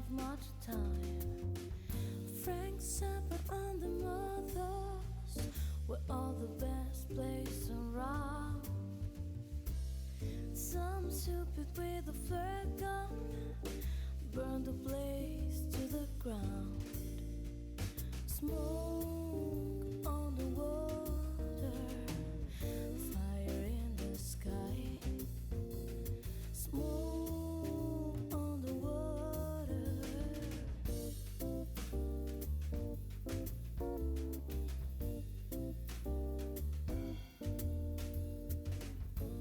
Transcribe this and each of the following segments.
have much time. Frank Zappa and the Mothers were all the best place around. Some stupid with a flare gun burned the place to the ground. Smoke on the water, fire in the sky. Smoke on the water.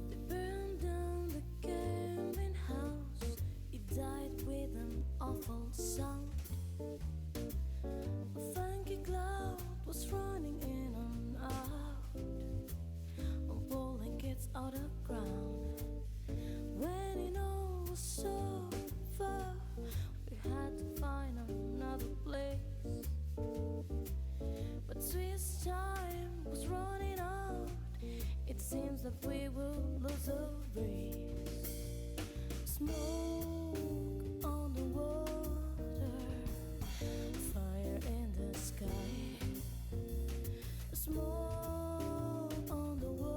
They burned down the camping house. It died with an awful sound. A funky cloud was running in and out, pulling kids out of ground. When it all was so far, we had to find another place. But Swiss time was running out. It seems that we will lose the race. Smoke on the water, fire in the sky. Smoke on the water.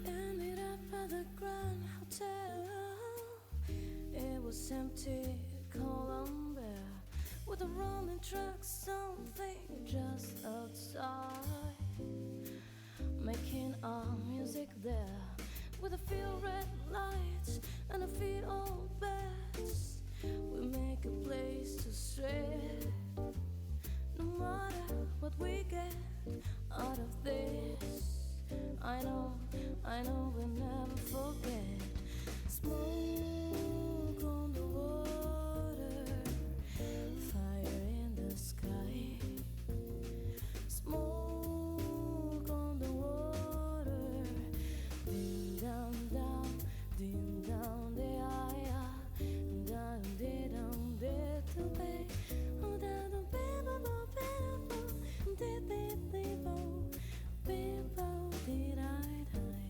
Ended up at the Grand Hotel. It was empty, cold and bare, with a rolling truck, something just outside, making our music there, with a few red lights and a few old beds. We make a place to stray, no matter what we get out of this. I know we'll never forget. Smoke on the water, fire in the sky. Smoke on the water, ding down down, ding down the eye, down de down de to pay, oh down the people, did people, did I die?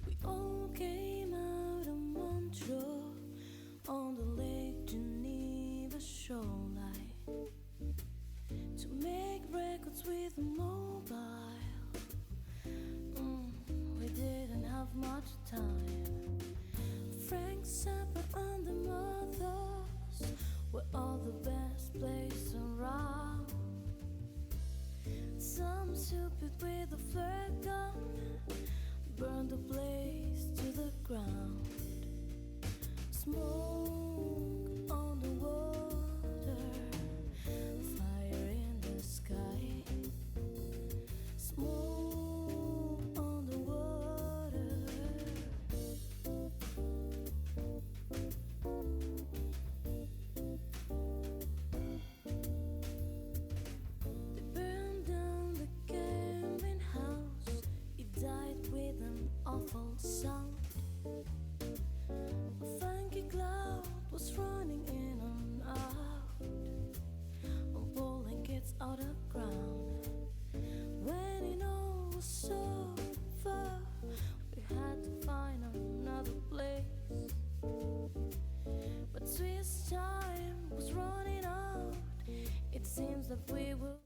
We all came out of Montreal on the Lake Geneva shoreline to make records with a mobile. We didn't have much time. Frank Zappa and the Mothers were all the best place around. Some stupid with a flare gun burned the place to the ground. Smoke on the water, fire in the sky. Smoke on the water. seems that we will.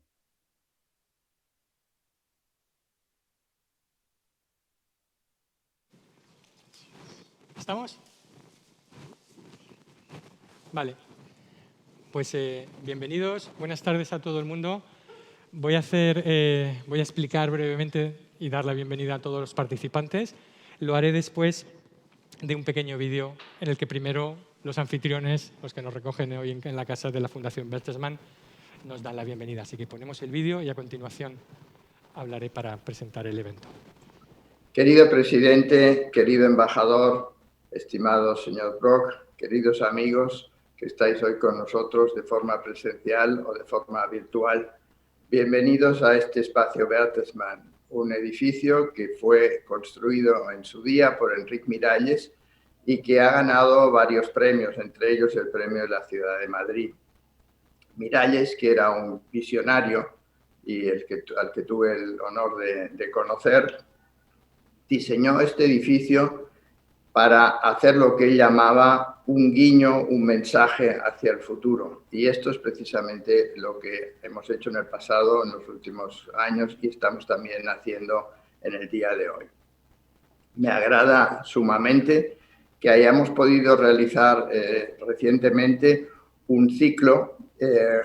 ¿Estamos? Vale. Pues bienvenidos, buenas tardes a todo el mundo. Voy a explicar brevemente y dar la bienvenida a todos los participantes. Lo haré después de un pequeño vídeo en el que primero los anfitriones, los que nos recogen hoy en la casa de la Fundación Bertelsmann, nos dan la bienvenida. Así que ponemos el vídeo y a continuación hablaré para presentar el evento. Querido presidente, querido embajador, estimado señor Brok, queridos amigos que estáis hoy con nosotros de forma presencial o de forma virtual, bienvenidos a este espacio Bertelsmann, un edificio que fue construido en su día por Enric Miralles y que ha ganado varios premios, entre ellos el premio de la Ciudad de Madrid. Miralles, que era un visionario y al que tuve el honor de conocer, diseñó este edificio para hacer lo que él llamaba un guiño, un mensaje hacia el futuro. Y esto es precisamente lo que hemos hecho en el pasado, en los últimos años, y estamos también haciendo en el día de hoy. Me agrada sumamente que hayamos podido realizar recientemente un ciclo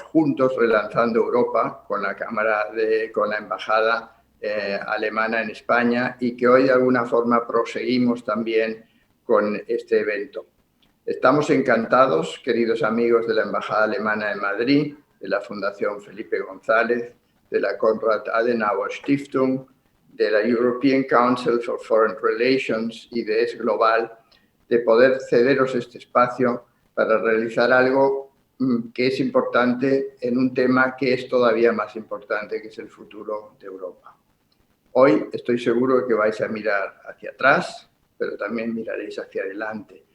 juntos relanzando Europa con la con la embajada alemana en España y que hoy de alguna forma proseguimos también con este evento. Estamos encantados, queridos amigos de la Embajada Alemana en Madrid, de la Fundación Felipe González, de la Konrad Adenauer Stiftung, de la European Council for Foreign Relations y de ES Global, de poder cederos este espacio para realizar algo que es importante en un tema que es todavía más importante, que es el futuro de Europa. Hoy estoy seguro de que vais a mirar hacia atrás, pero también miraréis hacia adelante.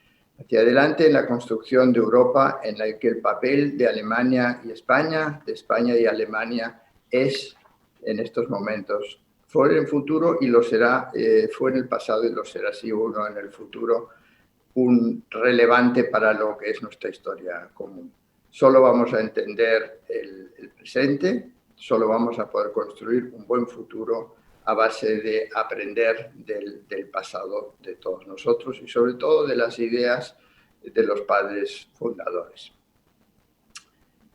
Hacia adelante en la construcción de Europa, en la que el papel de Alemania y España, de España y Alemania, es en estos momentos, fue en el futuro y lo será, fue en el pasado y lo será seguro en el futuro, un relevante para lo que es nuestra historia común. Solo vamos a entender el presente, solo vamos a poder construir un buen futuro a base de aprender del pasado de todos nosotros y sobre todo de las ideas de los padres fundadores.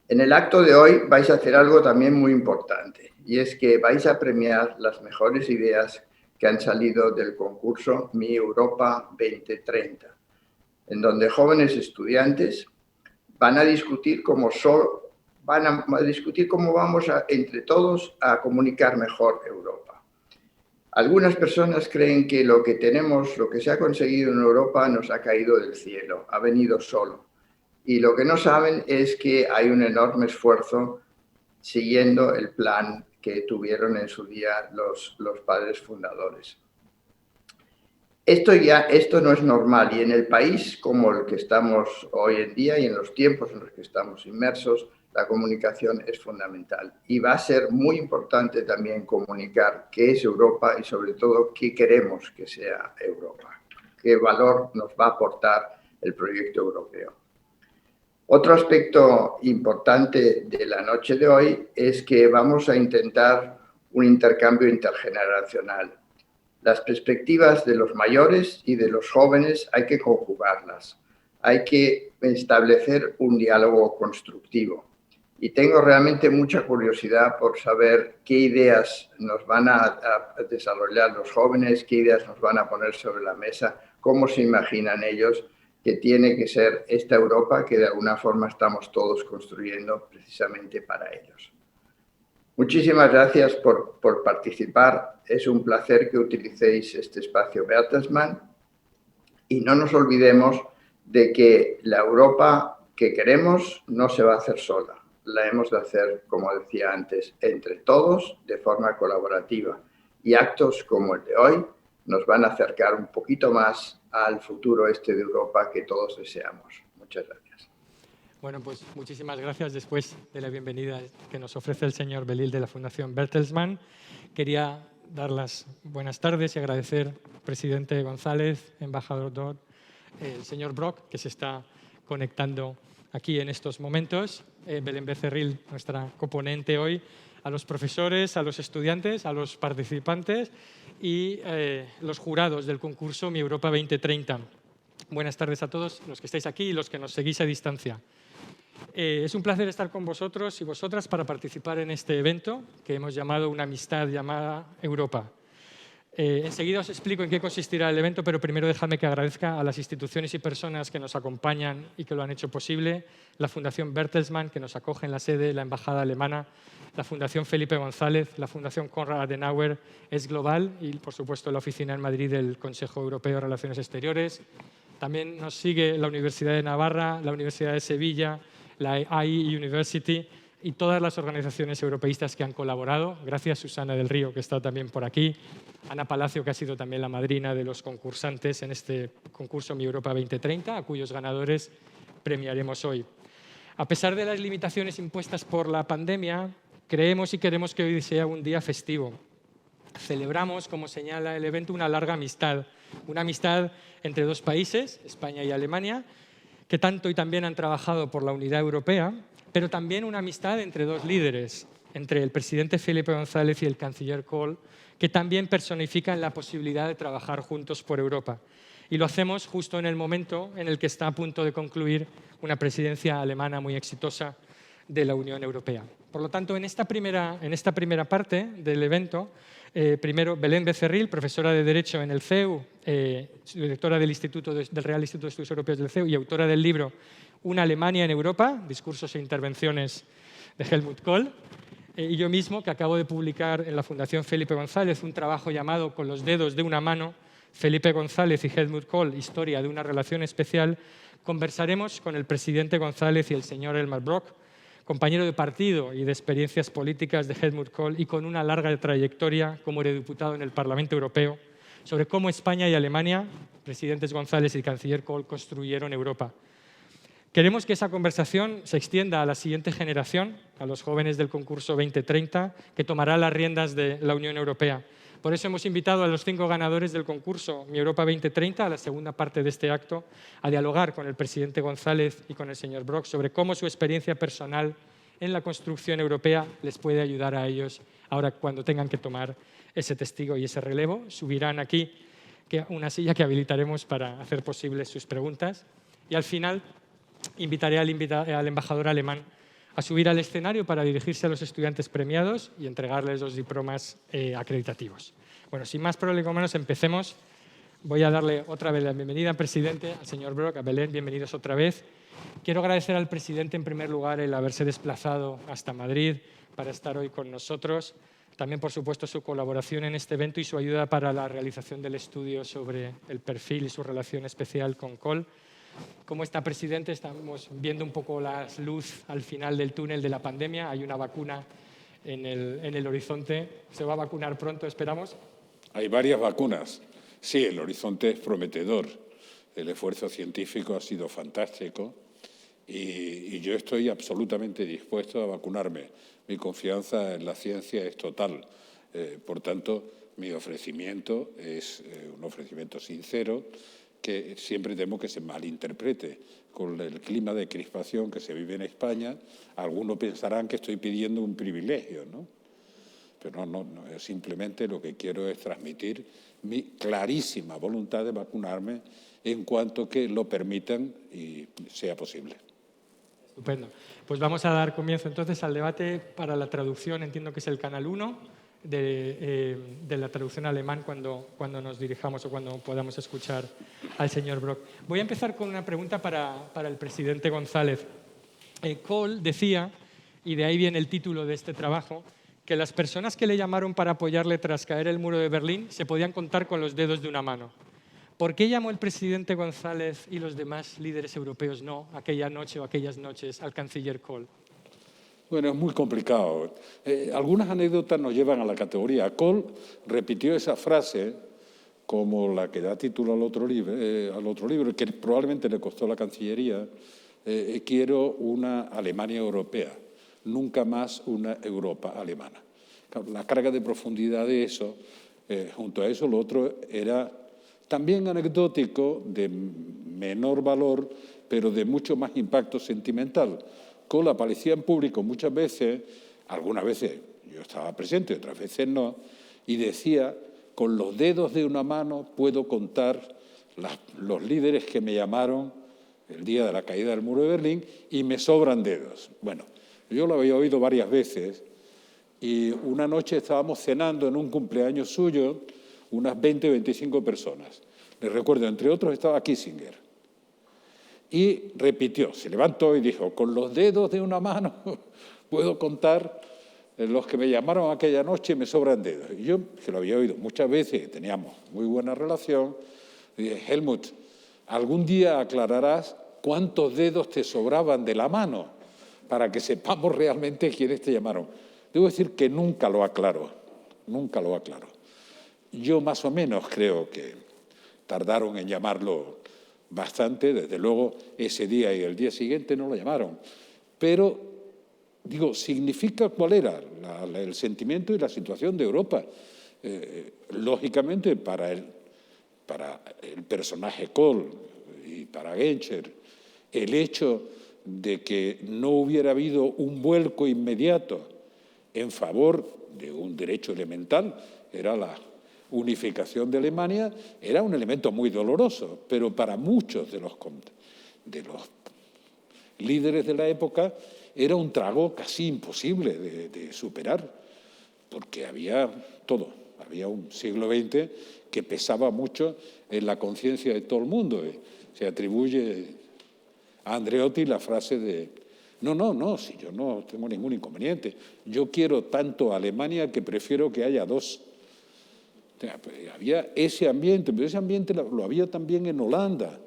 En el acto de hoy vais a hacer algo también muy importante y es que vais a premiar las mejores ideas que han salido del concurso Mi Europa 2030, en donde jóvenes estudiantes van a discutir cómo vamos entre todos a comunicar mejor Europa. Algunas personas creen que lo que tenemos, lo que se ha conseguido en Europa nos ha caído del cielo, ha venido solo. Y lo que no saben es que hay un enorme esfuerzo siguiendo el plan que tuvieron en su día los padres fundadores. Esto no es normal y en el país como el que estamos hoy en día y en los tiempos en los que estamos inmersos, la comunicación es fundamental y va a ser muy importante también comunicar qué es Europa y sobre todo qué queremos que sea Europa, qué valor nos va a aportar el proyecto europeo. Otro aspecto importante de la noche de hoy es que vamos a intentar un intercambio intergeneracional. Las perspectivas de los mayores y de los jóvenes hay que conjugarlas, hay que establecer un diálogo constructivo. Y tengo realmente mucha curiosidad por saber qué ideas nos van a desarrollar los jóvenes, qué ideas nos van a poner sobre la mesa, cómo se imaginan ellos que tiene que ser esta Europa que de alguna forma estamos todos construyendo precisamente para ellos. Muchísimas gracias por participar. Es un placer que utilicéis este espacio Bertelsmann y no nos olvidemos de que la Europa que queremos no se va a hacer sola. La hemos de hacer, como decía antes, entre todos de forma colaborativa. Y actos como el de hoy nos van a acercar un poquito más al futuro de Europa que todos deseamos. Muchas gracias. Bueno, pues muchísimas gracias. Después de la bienvenida que nos ofrece el señor Belil de la Fundación Bertelsmann, quería dar las buenas tardes y agradecer al presidente González, embajador Dodd, el señor Brok, que se está conectando aquí en estos momentos. Belén Becerril, nuestra coponente hoy, a los profesores, a los estudiantes, a los participantes y los jurados del concurso Mi Europa 2030. Buenas tardes a todos los que estáis aquí y los que nos seguís a distancia. Es un placer estar con vosotros y vosotras para participar en este evento que hemos llamado Una amistad llamada Europa. Enseguida os explico en qué consistirá el evento, pero primero dejadme que agradezca a las instituciones y personas que nos acompañan y que lo han hecho posible, la Fundación Bertelsmann, que nos acoge en la sede, la Embajada Alemana, la Fundación Felipe González, la Fundación Konrad Adenauer, Es Global y, por supuesto, la oficina en Madrid del Consejo Europeo de Relaciones Exteriores. También nos sigue la Universidad de Navarra, la Universidad de Sevilla, la AI University y todas las organizaciones europeístas que han colaborado. Gracias, Susana del Río, que está también por aquí. Ana Palacio, que ha sido también la madrina de los concursantes en este concurso Mi Europa 2030, a cuyos ganadores premiaremos hoy. A pesar de las limitaciones impuestas por la pandemia, creemos y queremos que hoy sea un día festivo. Celebramos, como señala el evento, una larga amistad. Una amistad entre dos países, España y Alemania, que tanto y también han trabajado por la unidad europea, pero también una amistad entre dos líderes, entre el presidente Felipe González y el canciller Kohl, que también personifican la posibilidad de trabajar juntos por Europa. Y lo hacemos justo en el momento en el que está a punto de concluir una presidencia alemana muy exitosa de la Unión Europea. Por lo tanto, en esta primera parte del evento, primero Belén Becerril, profesora de Derecho en el CEU, directora del Real Instituto de Estudios Europeos del CEU y autora del libro Una Alemania en Europa, discursos e intervenciones de Helmut Kohl, y yo mismo, que acabo de publicar en la Fundación Felipe González un trabajo llamado Con los dedos de una mano, Felipe González y Helmut Kohl, historia de una relación especial, conversaremos con el presidente González y el señor Elmar Brok, compañero de partido y de experiencias políticas de Helmut Kohl y con una larga trayectoria como eurodiputado en el Parlamento Europeo, sobre cómo España y Alemania, presidentes González y canciller Kohl, construyeron Europa. Queremos que esa conversación se extienda a la siguiente generación, a los jóvenes del concurso 2030, que tomará las riendas de la Unión Europea. Por eso hemos invitado a los 5 ganadores del concurso Mi Europa 2030, a la segunda parte de este acto, a dialogar con el presidente González y con el señor Brok sobre cómo su experiencia personal en la construcción europea les puede ayudar a ellos ahora cuando tengan que tomar ese testigo y ese relevo. Subirán aquí una silla que habilitaremos para hacer posibles sus preguntas. Y al final invitaré al embajador alemán a subir al escenario para dirigirse a los estudiantes premiados y entregarles los diplomas acreditativos. Bueno, sin más prolegómenos, empecemos. Voy a darle otra vez la bienvenida al presidente, al señor Brok, a Belén, bienvenidos otra vez. Quiero agradecer al presidente, en primer lugar, el haberse desplazado hasta Madrid para estar hoy con nosotros. También, por supuesto, su colaboración en este evento y su ayuda para la realización del estudio sobre el perfil y su relación especial con Kohl. Como está, presidente, estamos viendo un poco la luz al final del túnel de la pandemia. Hay una vacuna en el horizonte. ¿Se va a vacunar pronto, esperamos? Hay varias vacunas. Sí, el horizonte es prometedor. El esfuerzo científico ha sido fantástico y yo estoy absolutamente dispuesto a vacunarme. Mi confianza en la ciencia es total. Por tanto, mi ofrecimiento es un ofrecimiento sincero, que siempre temo que se malinterprete. Con el clima de crispación que se vive en España, algunos pensarán que estoy pidiendo un privilegio, ¿no? Pero no, simplemente lo que quiero es transmitir mi clarísima voluntad de vacunarme en cuanto que lo permitan y sea posible. Estupendo. Pues vamos a dar comienzo entonces al debate para la traducción. Entiendo que es el canal 1 de la traducción alemán cuando nos dirijamos o cuando podamos escuchar al señor Brok. Voy a empezar con una pregunta para el presidente González. Kohl decía, y de ahí viene el título de este trabajo, que las personas que le llamaron para apoyarle tras caer el muro de Berlín se podían contar con los dedos de una mano. ¿Por qué llamó el presidente González y los demás líderes europeos no aquella noche o aquellas noches al canciller Kohl? Bueno, es muy complicado. Algunas anécdotas nos llevan a la categoría. Kohl repitió esa frase como la que da título al otro libro, que probablemente le costó la Cancillería. Quiero una Alemania europea, nunca más una Europa alemana. La carga de profundidad de eso, junto a eso, lo otro era también anecdótico, de menor valor, pero de mucho más impacto sentimental. Cole aparecía en público muchas veces, algunas veces yo estaba presente, otras veces no, y decía: con los dedos de una mano puedo contar los líderes que me llamaron el día de la caída del muro de Berlín y me sobran dedos. Bueno, yo lo había oído varias veces y una noche estábamos cenando en un cumpleaños suyo, unas 20 o 25 personas. Les recuerdo, entre otros estaba Kissinger. Y repitió, se levantó y dijo: con los dedos de una mano puedo contar los que me llamaron aquella noche y me sobran dedos. Y yo, que lo había oído muchas veces, teníamos muy buena relación, dije: Helmut, algún día aclararás cuántos dedos te sobraban de la mano para que sepamos realmente quiénes te llamaron. Debo decir que nunca lo aclaró, nunca lo aclaró. Yo más o menos creo que tardaron en llamarlo bastante, desde luego ese día y el día siguiente no lo llamaron. Pero, digo, significa cuál era el sentimiento y la situación de Europa. Lógicamente, para el personaje Kohl y para Genscher, el hecho de que no hubiera habido un vuelco inmediato en favor de un derecho elemental, era la unificación de Alemania, era un elemento muy doloroso, pero para muchos de los líderes de la época era un trago casi imposible de superar, porque había todo, había un siglo XX que pesaba mucho en la conciencia de todo el mundo. Se atribuye a Andreotti la frase de: no, si yo no tengo ningún inconveniente, yo quiero tanto a Alemania que prefiero que haya dos. O sea, había ese ambiente, pero ese ambiente lo había también en Holanda,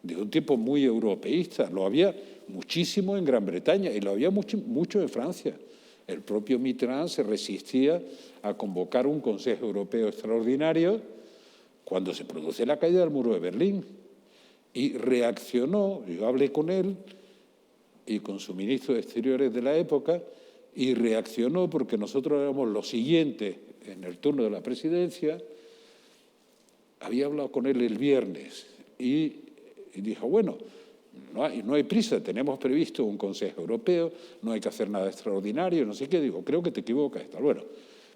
de un tipo muy europeísta, lo había muchísimo en Gran Bretaña y lo había mucho en Francia. El propio Mitterrand se resistía a convocar un Consejo Europeo extraordinario cuando se produce la caída del muro de Berlín. Y reaccionó, yo hablé con él y con su ministro de Exteriores de la época, y reaccionó porque nosotros éramos los siguientes en el turno de la presidencia. Había hablado con él el viernes y dijo: bueno, no hay prisa, tenemos previsto un Consejo Europeo, no hay que hacer nada extraordinario, no sé qué. Digo: creo que te equivocas. Está bueno.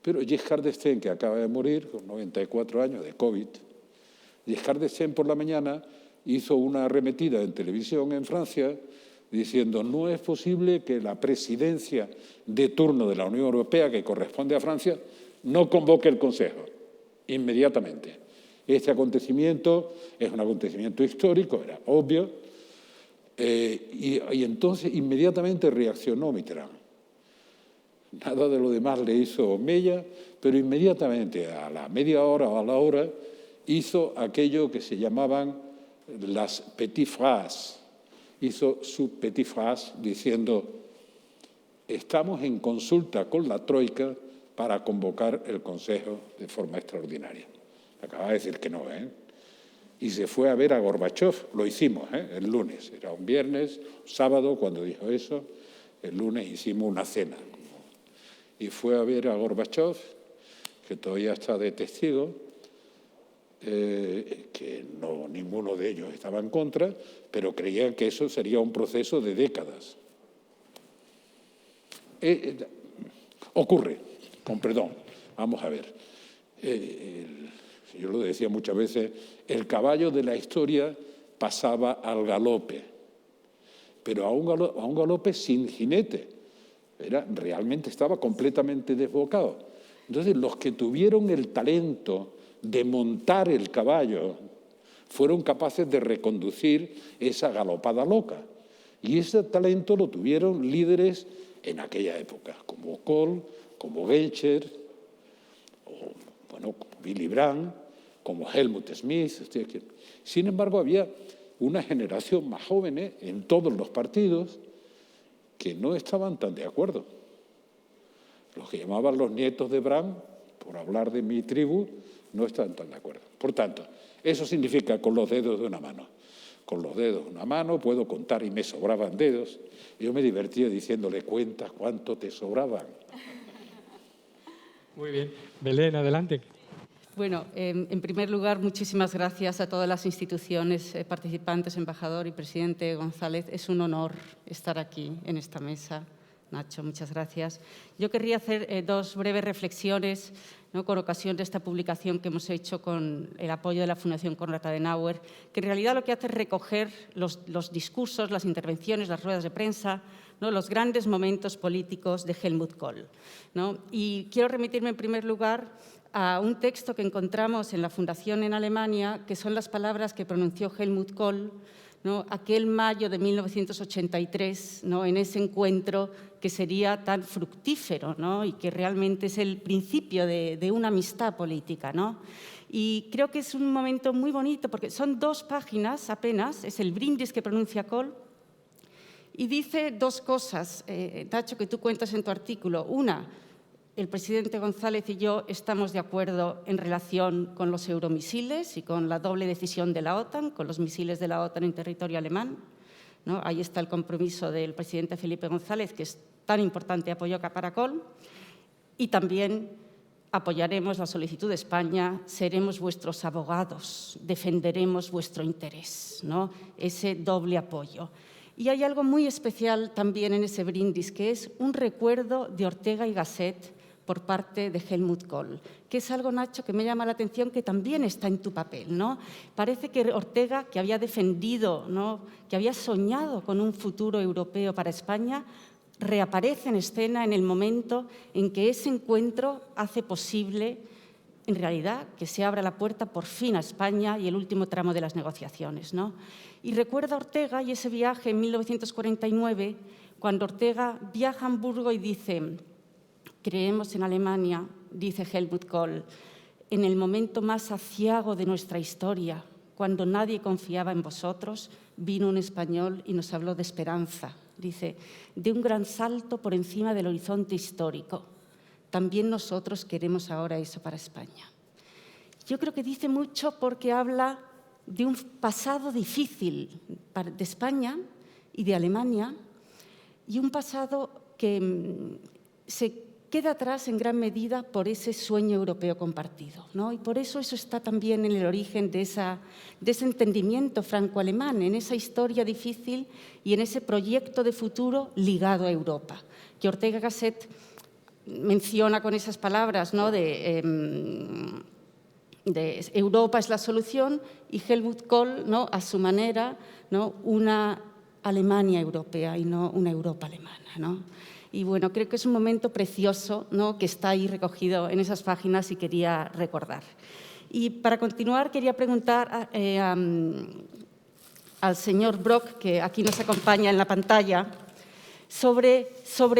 Pero Giscard d'Estaing, que acaba de morir con 94 años de COVID, Giscard d'Estaing por la mañana hizo una arremetida en televisión en Francia diciendo: no es posible que la presidencia de turno de la Unión Europea, que corresponde a Francia, no convoque el Consejo inmediatamente. Este acontecimiento es un acontecimiento histórico, era obvio, y entonces inmediatamente reaccionó Mitterrand. Nada de lo demás le hizo mella, pero inmediatamente, a la media hora o a la hora, hizo aquello que se llamaban las petites phrases. Hizo su petite phrase diciendo: estamos en consulta con la Troika para convocar el Consejo de forma extraordinaria. Acaba de decir que no, ¿eh? Y se fue a ver a Gorbachev, lo hicimos, el lunes, era un viernes, sábado cuando dijo eso, el lunes hicimos una cena. Y fue a ver a Gorbachev, que todavía está de testigo, que no, ninguno de ellos estaba en contra, pero creían que eso sería un proceso de décadas. Ocurre, con perdón, vamos a ver. Yo lo decía muchas veces, el caballo de la historia pasaba al galope, pero a un galope sin jinete. Realmente estaba completamente desbocado. Entonces, los que tuvieron el talento de montar el caballo fueron capaces de reconducir esa galopada loca. Y ese talento lo tuvieron líderes en aquella época, como Kohl, como Genscher, como Willy Brandt, como Helmut Schmidt. Sin embargo, había una generación más joven en todos los partidos que no estaban tan de acuerdo. Los que llamaban los nietos de Brandt, por hablar de mi tribu, no estaban tan de acuerdo. Por tanto, eso significa con los dedos de una mano. Con los dedos de una mano puedo contar y me sobraban dedos. Yo me divertía diciéndole: cuentas cuánto te sobraban. Muy bien. Belén, adelante. Bueno, en primer lugar, muchísimas gracias a todas las instituciones participantes, embajador y presidente González. Es un honor estar aquí en esta mesa. Nacho, muchas gracias. Yo querría hacer dos breves reflexiones, ¿no?, con ocasión de esta publicación que hemos hecho con el apoyo de la Fundación Konrad Adenauer, que en realidad lo que hace es recoger los discursos, las intervenciones, las ruedas de prensa, ¿no?, los grandes momentos políticos de Helmut Kohl, ¿no? Y quiero remitirme en primer lugar a un texto que encontramos en la Fundación en Alemania, que son las palabras que pronunció Helmut Kohl, ¿no?, aquel mayo de 1983, ¿no?, en ese encuentro que sería tan fructífero, ¿no?, y que realmente es el principio de una amistad política, ¿no? Y creo que es un momento muy bonito porque son 2 páginas apenas, es el brindis que pronuncia Kohl, y dice 2 cosas, Nacho, que tú cuentas en tu artículo. Una, el presidente González y yo estamos de acuerdo en relación con los euromisiles y con la doble decisión de la OTAN, con los misiles de la OTAN en territorio alemán, ¿no? Ahí está el compromiso del presidente Felipe González, que es tan importante apoyo para Kohl. Y también apoyaremos la solicitud de España, seremos vuestros abogados, defenderemos vuestro interés, ¿no? Ese doble apoyo. Y hay algo muy especial también en ese brindis, que es un recuerdo de Ortega y Gasset por parte de Helmut Kohl, que es algo, Nacho, que me llama la atención, que también está en tu papel, ¿no? Parece que Ortega, que había defendido, ¿no?, que había soñado con un futuro europeo para España, reaparece en escena en el momento en que ese encuentro hace posible, en realidad, que se abra la puerta por fin a España y el último tramo de las negociaciones, ¿no? Y recuerda a Ortega y ese viaje en 1949, cuando Ortega viaja a Hamburgo y dice: creemos en Alemania, dice Helmut Kohl, en el momento más aciago de nuestra historia, cuando nadie confiaba en vosotros, vino un español y nos habló de esperanza. Dice, de un gran salto por encima del horizonte histórico. También nosotros queremos ahora eso para España. Yo creo que dice mucho porque habla de un pasado difícil de España y de Alemania, y un pasado que se queda atrás en gran medida por ese sueño europeo compartido, ¿no? Y por eso está también en el origen de ese entendimiento franco-alemán, en esa historia difícil y en ese proyecto de futuro ligado a Europa, que Ortega y Gasset menciona con esas palabras, ¿no?, de Europa es la solución, y Helmut Kohl, ¿no?, a su manera, ¿no?, una Alemania europea y no una Europa alemana, ¿no? Y bueno, creo que es un momento precioso, ¿no?, que está ahí recogido en esas páginas y quería recordar. Y para continuar, quería preguntar al señor Brok, que aquí nos acompaña en la pantalla, sobre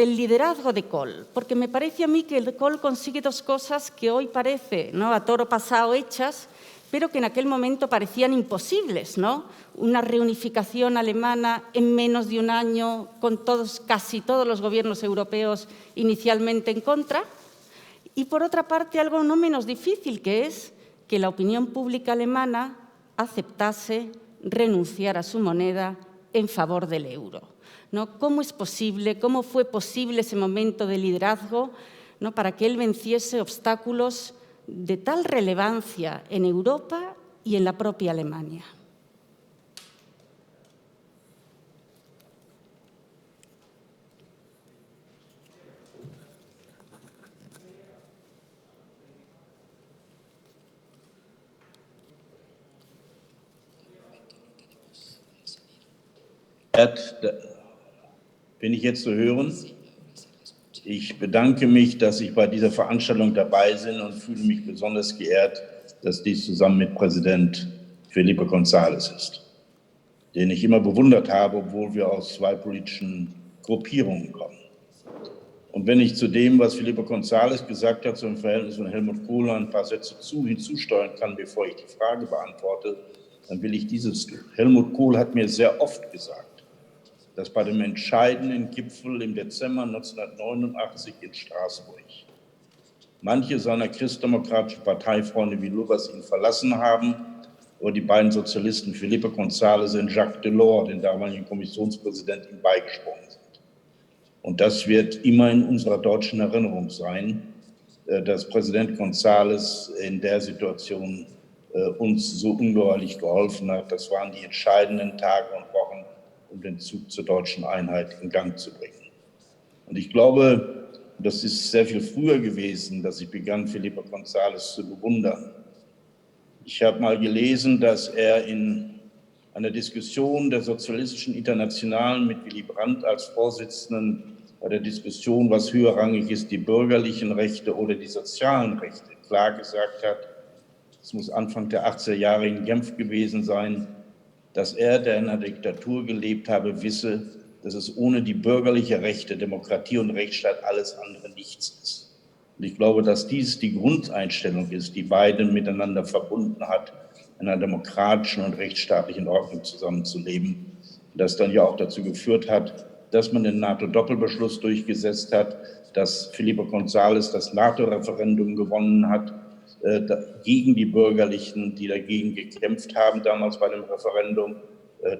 el liderazgo de Kohl, porque me parece a mí que el Kohl consigue 2 cosas que hoy parece, ¿no?, a toro pasado hechas, pero que en aquel momento parecían imposibles, ¿no? Una reunificación alemana en menos de un año, con casi todos los gobiernos europeos inicialmente en contra. Y, por otra parte, algo no menos difícil, que es que la opinión pública alemana aceptase renunciar a su moneda en favor del euro, ¿no? ¿Cómo es posible, cómo fue posible ese momento de liderazgo, ¿no?, para que él venciese obstáculos de tal relevancia en Europa y en la propia Alemania? Bin ich jetzt zu hören? Ich bedanke mich, dass ich bei dieser Veranstaltung dabei bin und fühle mich besonders geehrt, dass dies zusammen mit Präsident Felipe González ist, den ich immer bewundert habe, obwohl wir aus 2 politischen Gruppierungen kommen. Und wenn ich zu dem, was Felipe González gesagt hat, zum Verhältnis von Helmut Kohl ein paar Sätze hinzusteuern kann, bevor ich die Frage beantworte, dann will ich dieses tun. Helmut Kohl hat mir sehr oft gesagt, dass bei dem entscheidenden Gipfel im Dezember 1989 in Straßburg manche seiner christdemokratischen Parteifreunde wie Lubbers ihn verlassen haben, oder die beiden Sozialisten Felipe González und Jacques Delors, den damaligen Kommissionspräsidenten, ihm beigesprungen sind. Und das wird immer in unserer deutschen Erinnerung sein. dass Präsident González in der Situation uns so ungeheuerlich geholfen hat. Das waren die entscheidenden Tage und Wochen, um den Zug zur deutschen Einheit in Gang zu bringen. Und ich glaube, das ist sehr viel früher gewesen, dass ich begann, Felipe González zu bewundern. Ich habe mal gelesen, dass er in einer Diskussion der Sozialistischen Internationalen mit Willy Brandt als Vorsitzenden bei der Diskussion, was höherrangig ist, die bürgerlichen Rechte oder die sozialen Rechte, klar gesagt hat, es muss Anfang der 80er Jahre in Genf gewesen sein, dass er, der in einer Diktatur gelebt habe, wisse, dass es ohne die bürgerlichen Rechte, Demokratie und Rechtsstaat alles andere nichts ist. Und ich glaube, dass dies die Grundeinstellung ist, die beide miteinander verbunden hat, in einer demokratischen und rechtsstaatlichen Ordnung zusammenzuleben. Das dann ja auch dazu geführt hat, dass man den NATO-Doppelbeschluss durchgesetzt hat, dass Felipe González das NATO-Referendum gewonnen hat, gegen die Bürgerlichen, die dagegen gekämpft haben damals bei dem Referendum,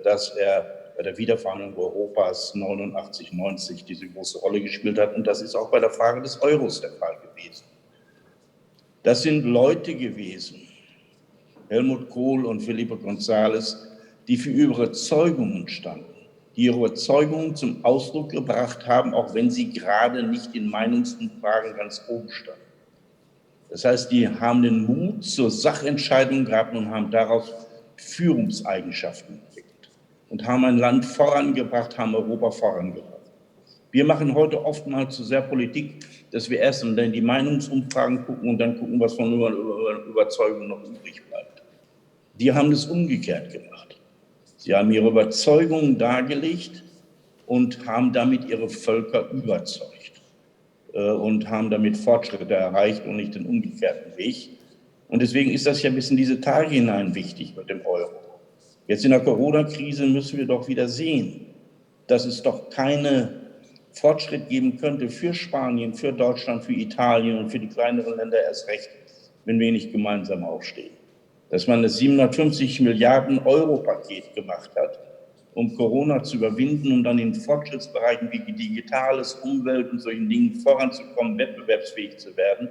dass er bei der Wiedervereinigung Europas 89, 90 diese große Rolle gespielt hat. Und das ist auch bei der Frage des Euros der Fall gewesen. Das sind Leute gewesen, Helmut Kohl und Felipe González, die für ihre Überzeugungen standen, die ihre Überzeugungen zum Ausdruck gebracht haben, auch wenn sie gerade nicht in Meinungsumfragen ganz oben standen. Das heißt, die haben den Mut zur Sachentscheidung gehabt und haben daraus Führungseigenschaften entwickelt und haben ein Land vorangebracht, haben Europa vorangebracht. Wir machen heute oftmals zu sehr Politik, dass wir erst in die Meinungsumfragen gucken und dann gucken, was von Überzeugung noch übrig bleibt. Die haben es umgekehrt gemacht. Sie haben ihre Überzeugungen dargelegt und haben damit ihre Völker überzeugt. Und haben damit Fortschritte erreicht und nicht den umgekehrten Weg. Und deswegen ist das ja bis in diese Tage hinein wichtig mit dem Euro. Jetzt in der Corona-Krise müssen wir doch wieder sehen, dass es doch keinen Fortschritt geben könnte für Spanien, für Deutschland, für Italien und für die kleineren Länder erst recht, wenn wir nicht gemeinsam aufstehen. Dass man das 750 Milliarden Euro-Paket gemacht hat, um Corona zu überwinden und dann in Fortschrittsbereichen wie Digitales, Umwelt und solchen Dingen voranzukommen, wettbewerbsfähig zu werden,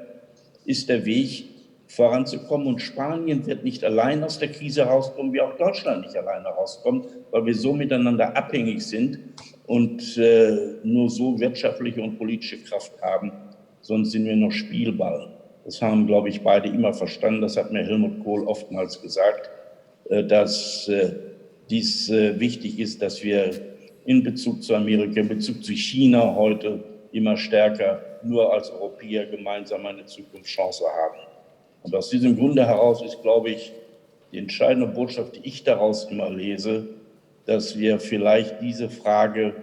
ist der Weg voranzukommen. Und Spanien wird nicht allein aus der Krise herauskommen, wie auch Deutschland nicht alleine herauskommt, weil wir so miteinander abhängig sind und nur so wirtschaftliche und politische Kraft haben, sonst sind wir noch Spielball. Das haben, glaube ich, beide immer verstanden. Das hat mir Helmut Kohl oftmals gesagt, dass dies wichtig ist, dass wir in Bezug zu Amerika, in Bezug zu China heute immer stärker nur als Europäer gemeinsam eine Zukunftschance haben. Und aus diesem Grunde heraus ist, glaube ich, die entscheidende Botschaft, die ich daraus immer lese, dass wir vielleicht diese Frage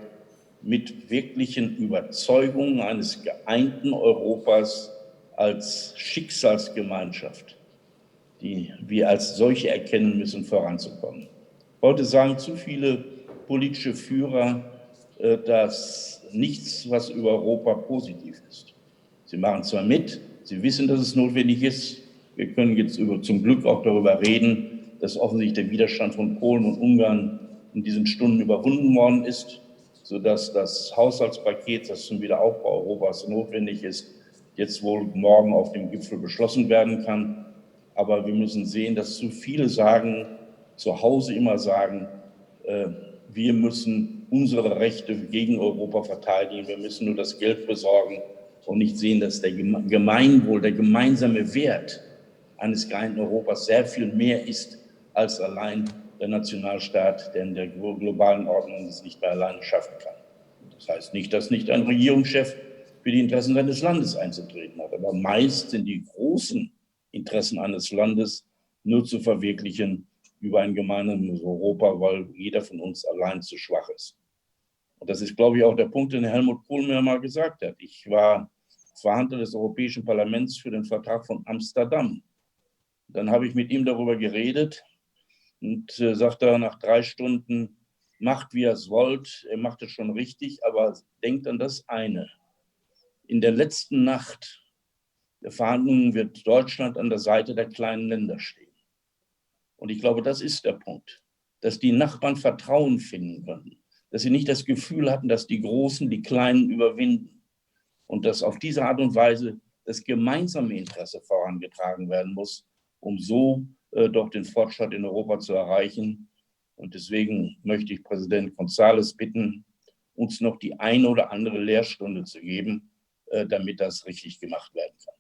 mit wirklichen Überzeugungen eines geeinten Europas als Schicksalsgemeinschaft, die wir als solche erkennen müssen, voranzukommen. Heute sagen zu viele politische Führer, dass nichts, was über Europa positiv ist. Sie machen zwar mit, sie wissen, dass es notwendig ist. Wir können jetzt zum Glück auch darüber reden, dass offensichtlich der Widerstand von Polen und Ungarn in diesen Stunden überwunden worden ist, sodass das Haushaltspaket, das zum Wiederaufbau Europas notwendig ist, jetzt wohl morgen auf dem Gipfel beschlossen werden kann. Aber wir müssen sehen, dass zu viele sagen, zu Hause immer sagen, wir müssen unsere Rechte gegen Europa verteidigen, wir müssen nur das Geld besorgen und nicht sehen, dass der Gemeinwohl, der gemeinsame Wert eines geeinten Europas sehr viel mehr ist als allein der Nationalstaat, der in der globalen Ordnung es nicht mehr alleine schaffen kann. Das heißt nicht, dass nicht ein Regierungschef für die Interessen seines Landes einzutreten hat, aber meist sind die großen Interessen eines Landes nur zu verwirklichen über ein gemeinsames Europa, weil jeder von uns allein zu schwach ist. Und das ist, glaube ich, auch der Punkt, den Helmut Kohl mir mal gesagt hat. Ich war Verhandler des Europäischen Parlaments für den Vertrag von Amsterdam. Dann habe ich mit ihm darüber geredet und sagte nach 3 Stunden, macht, wie ihr es wollt, er macht es schon richtig, aber denkt an das eine. In der letzten Nacht der Verhandlungen wird Deutschland an der Seite der kleinen Länder stehen. Und ich glaube, das ist der Punkt, dass die Nachbarn Vertrauen finden können, dass sie nicht das Gefühl hatten, dass die Großen die Kleinen überwinden und dass auf diese Art und Weise das gemeinsame Interesse vorangetragen werden muss, um so doch den Fortschritt in Europa zu erreichen. Und deswegen möchte ich Präsident González bitten, uns noch die eine oder andere Lehrstunde zu geben, damit das richtig gemacht werden kann.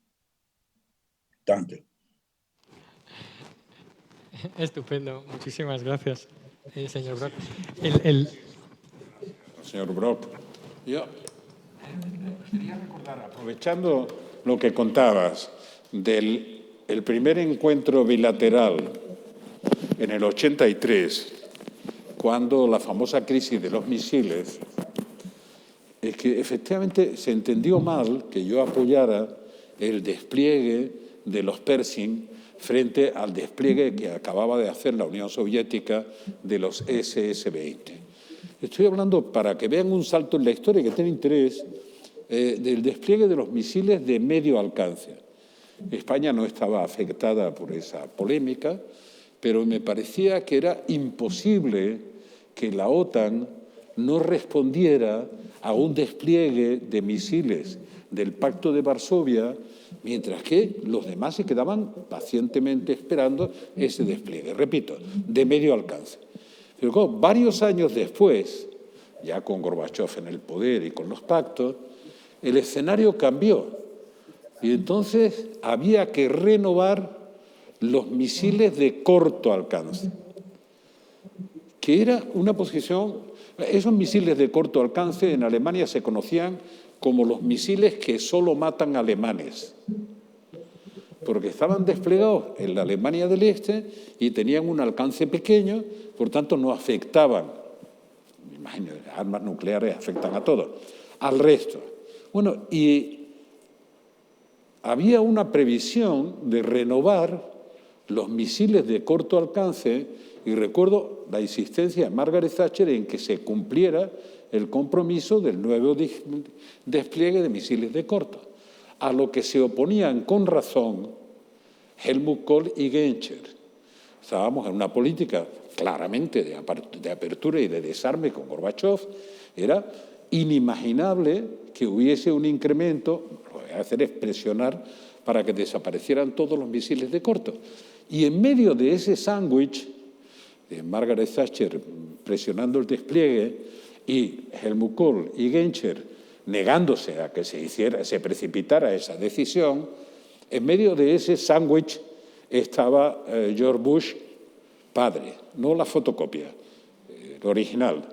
Danke. Estupendo. Muchísimas gracias, señor Brok. Señor Brok, yo quería recordar, aprovechando lo que contabas del primer encuentro bilateral en el 83, cuando la famosa crisis de los misiles, es que efectivamente se entendió mal que yo apoyara el despliegue de los Pershing frente al despliegue que acababa de hacer la Unión Soviética de los SS-20. Estoy hablando, para que vean un salto en la historia que tiene interés, del despliegue de los misiles de medio alcance. España no estaba afectada por esa polémica, pero me parecía que era imposible que la OTAN no respondiera a un despliegue de misiles del Pacto de Varsovia, mientras que los demás se quedaban pacientemente esperando ese despliegue, repito, de medio alcance. Pero claro, varios años después, ya con Gorbachov en el poder y con los pactos, el escenario cambió y entonces había que renovar los misiles de corto alcance, que era una posición. Esos misiles de corto alcance en Alemania se conocían como los misiles que solo matan alemanes, porque estaban desplegados en la Alemania del Este y tenían un alcance pequeño, por tanto no afectaban, me imagino, armas nucleares afectan a todos, al resto. Bueno, y había una previsión de renovar los misiles de corto alcance, y recuerdo la insistencia de Margaret Thatcher en que se cumpliera el compromiso del nuevo despliegue de misiles de corto, a lo que se oponían con razón Helmut Kohl y Genscher. Estábamos en una política claramente de apertura y de desarme con Gorbachov. Era inimaginable que hubiese un incremento, lo que voy a hacer es presionar para que desaparecieran todos los misiles de corto. Y en medio de ese sándwich, de Margaret Thatcher presionando el despliegue y Helmut Kohl y Genscher negándose a que se precipitara esa decisión, en medio de ese sándwich estaba George Bush, padre, no la fotocopia, el original.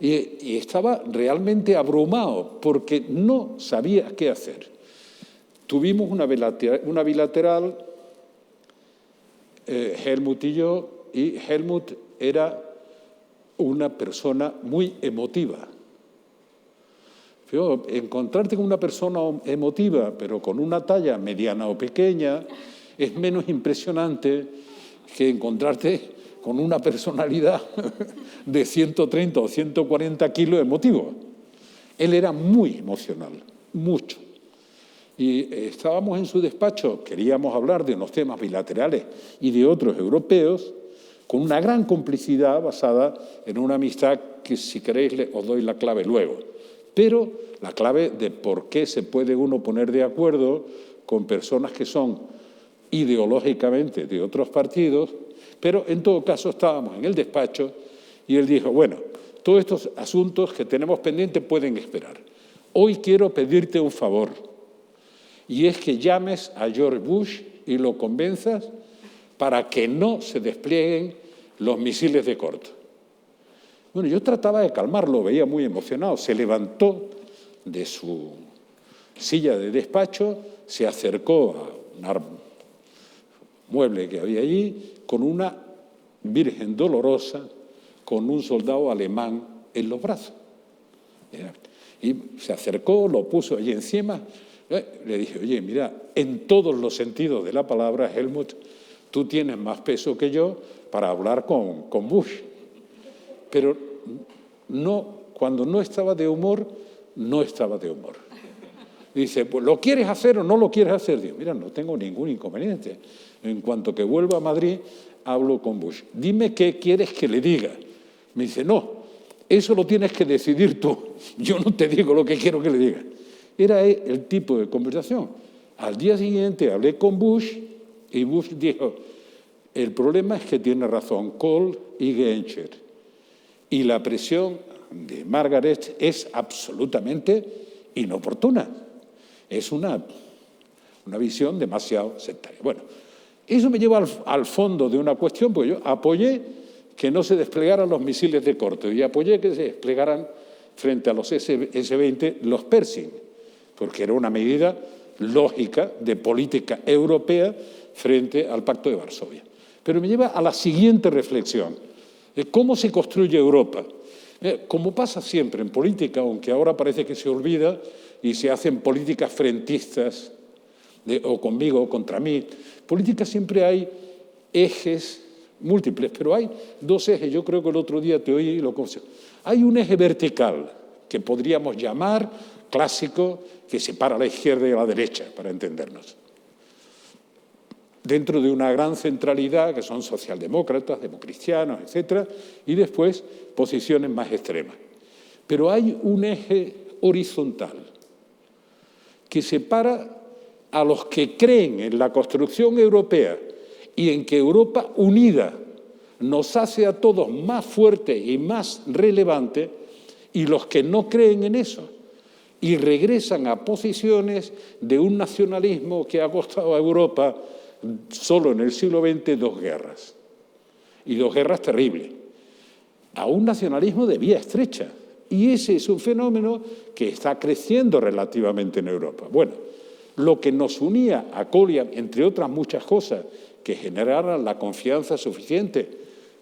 Y estaba realmente abrumado porque no sabía qué hacer. Tuvimos una bilateral, Helmut y yo, y Helmut era una persona muy emotiva. Pero encontrarte con una persona emotiva, pero con una talla mediana o pequeña, es menos impresionante que encontrarte con una personalidad de 130 o 140 kilos emotivo. Él era muy emocional, mucho. Y estábamos en su despacho, queríamos hablar de unos temas bilaterales y de otros europeos, con una gran complicidad basada en una amistad que, si queréis, os doy la clave luego. Pero la clave de por qué se puede uno poner de acuerdo con personas que son ideológicamente de otros partidos, pero en todo caso estábamos en el despacho y él dijo, bueno, todos estos asuntos que tenemos pendientes pueden esperar. Hoy quiero pedirte un favor, y es que llames a George Bush y lo convenzas para que no se desplieguen los misiles de corto. Bueno, yo trataba de calmarlo, veía muy emocionado. Se levantó de su silla de despacho, se acercó a un mueble que había allí, con una Virgen Dolorosa, con un soldado alemán en los brazos. Y se acercó, lo puso allí encima. Le dije, oye, mira, en todos los sentidos de la palabra, Helmut, tú tienes más peso que yo para hablar con Bush. Pero no, cuando no estaba de humor, no estaba de humor. Dice, pues, ¿lo quieres hacer o no lo quieres hacer? Digo, mira, no tengo ningún inconveniente. En cuanto que vuelva a Madrid, hablo con Bush. Dime qué quieres que le diga. Me dice, no, eso lo tienes que decidir tú. Yo no te digo lo que quiero que le diga. Era el tipo de conversación. Al día siguiente hablé con Bush y Bush dijo, el problema es que tiene razón Kohl y Genscher. Y la presión de Margaret es absolutamente inoportuna. Es una visión demasiado sectaria. Bueno, eso me lleva al fondo de una cuestión, porque yo apoyé que no se desplegaran los misiles de corto y apoyé que se desplegaran frente a los S-20 los Pershing, porque era una medida lógica de política europea frente al Pacto de Varsovia. Pero me lleva a la siguiente reflexión, de cómo se construye Europa. Como pasa siempre en política, aunque ahora parece que se olvida y se hacen políticas frentistas, o conmigo o contra mí, política siempre hay ejes múltiples, pero hay dos ejes. Yo creo que el otro día te oí y lo consejo. Hay un eje vertical que podríamos llamar clásico, que separa a la izquierda y a la derecha, para entendernos. Dentro de una gran centralidad, que son socialdemócratas, democristianos, etc., y después posiciones más extremas. Pero hay un eje horizontal que separa a los que creen en la construcción europea y en que Europa unida nos hace a todos más fuertes y más relevantes, y los que no creen en eso y regresan a posiciones de un nacionalismo que ha costado a Europa solo en el siglo XX 2 guerras, y 2 guerras terribles, a un nacionalismo de vía estrecha. Y ese es un fenómeno que está creciendo relativamente en Europa. Bueno, lo que nos unía a Kohl, entre otras muchas cosas, que generaran la confianza suficiente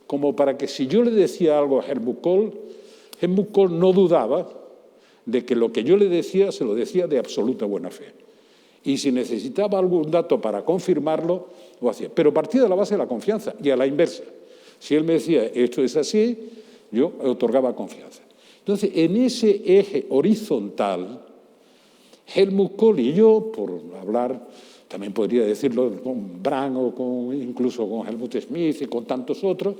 como para que si yo le decía algo a Helmut Kohl no dudaba de que lo que yo le decía se lo decía de absoluta buena fe. Y si necesitaba algún dato para confirmarlo, lo hacía. Pero partía de la base de la confianza, y a la inversa. Si él me decía, esto es así, yo otorgaba confianza. Entonces, en ese eje horizontal, Helmut Kohl y yo, por hablar, también podría decirlo con Brandt o incluso con Helmut Schmidt y con tantos otros,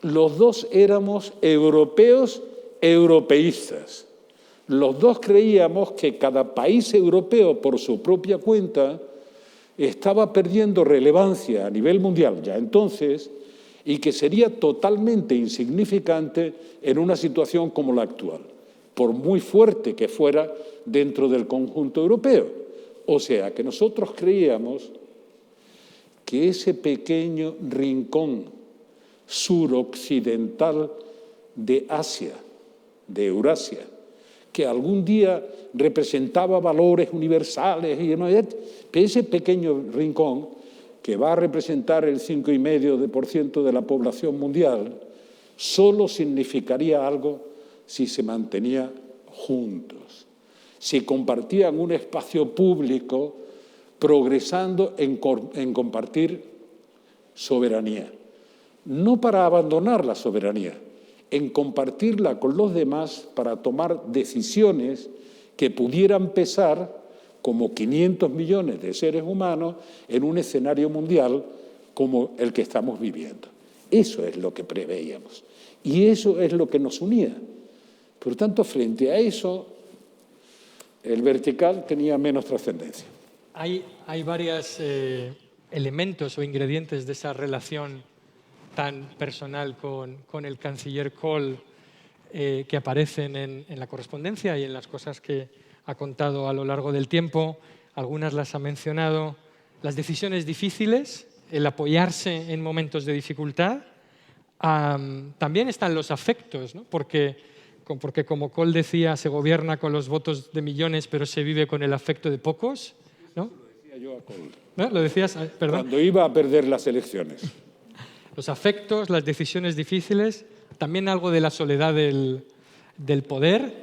los dos éramos europeos europeístas. Los dos creíamos que cada país europeo, por su propia cuenta, estaba perdiendo relevancia a nivel mundial ya entonces, y que sería totalmente insignificante en una situación como la actual, por muy fuerte que fuera dentro del conjunto europeo. O sea, que nosotros creíamos que ese pequeño rincón suroccidental de Asia, de Eurasia, que algún día representaba valores universales, y ese pequeño rincón, que va a representar el 5,5% de la población mundial, solo significaría algo si se mantenía juntos, si compartían un espacio público progresando en compartir soberanía. No para abandonar la soberanía, en compartirla con los demás para tomar decisiones que pudieran pesar como 500 millones de seres humanos en un escenario mundial como el que estamos viviendo. Eso es lo que preveíamos y eso es lo que nos unía. Por tanto, frente a eso, el vertical tenía menos trascendencia. Hay varios elementos o ingredientes de esa relación tan personal con el canciller Kohl que aparecen en la correspondencia y en las cosas que ha contado a lo largo del tiempo. Algunas las ha mencionado. Las decisiones difíciles, el apoyarse en momentos de dificultad. También están los afectos, ¿no? Porque como Kohl decía, se gobierna con los votos de millones, pero se vive con el afecto de pocos, ¿no? Lo decía yo a Kohl. ¿No? ¿Lo decías? Perdón. Cuando iba a perder las elecciones. Los afectos, las decisiones difíciles, también algo de la soledad del poder,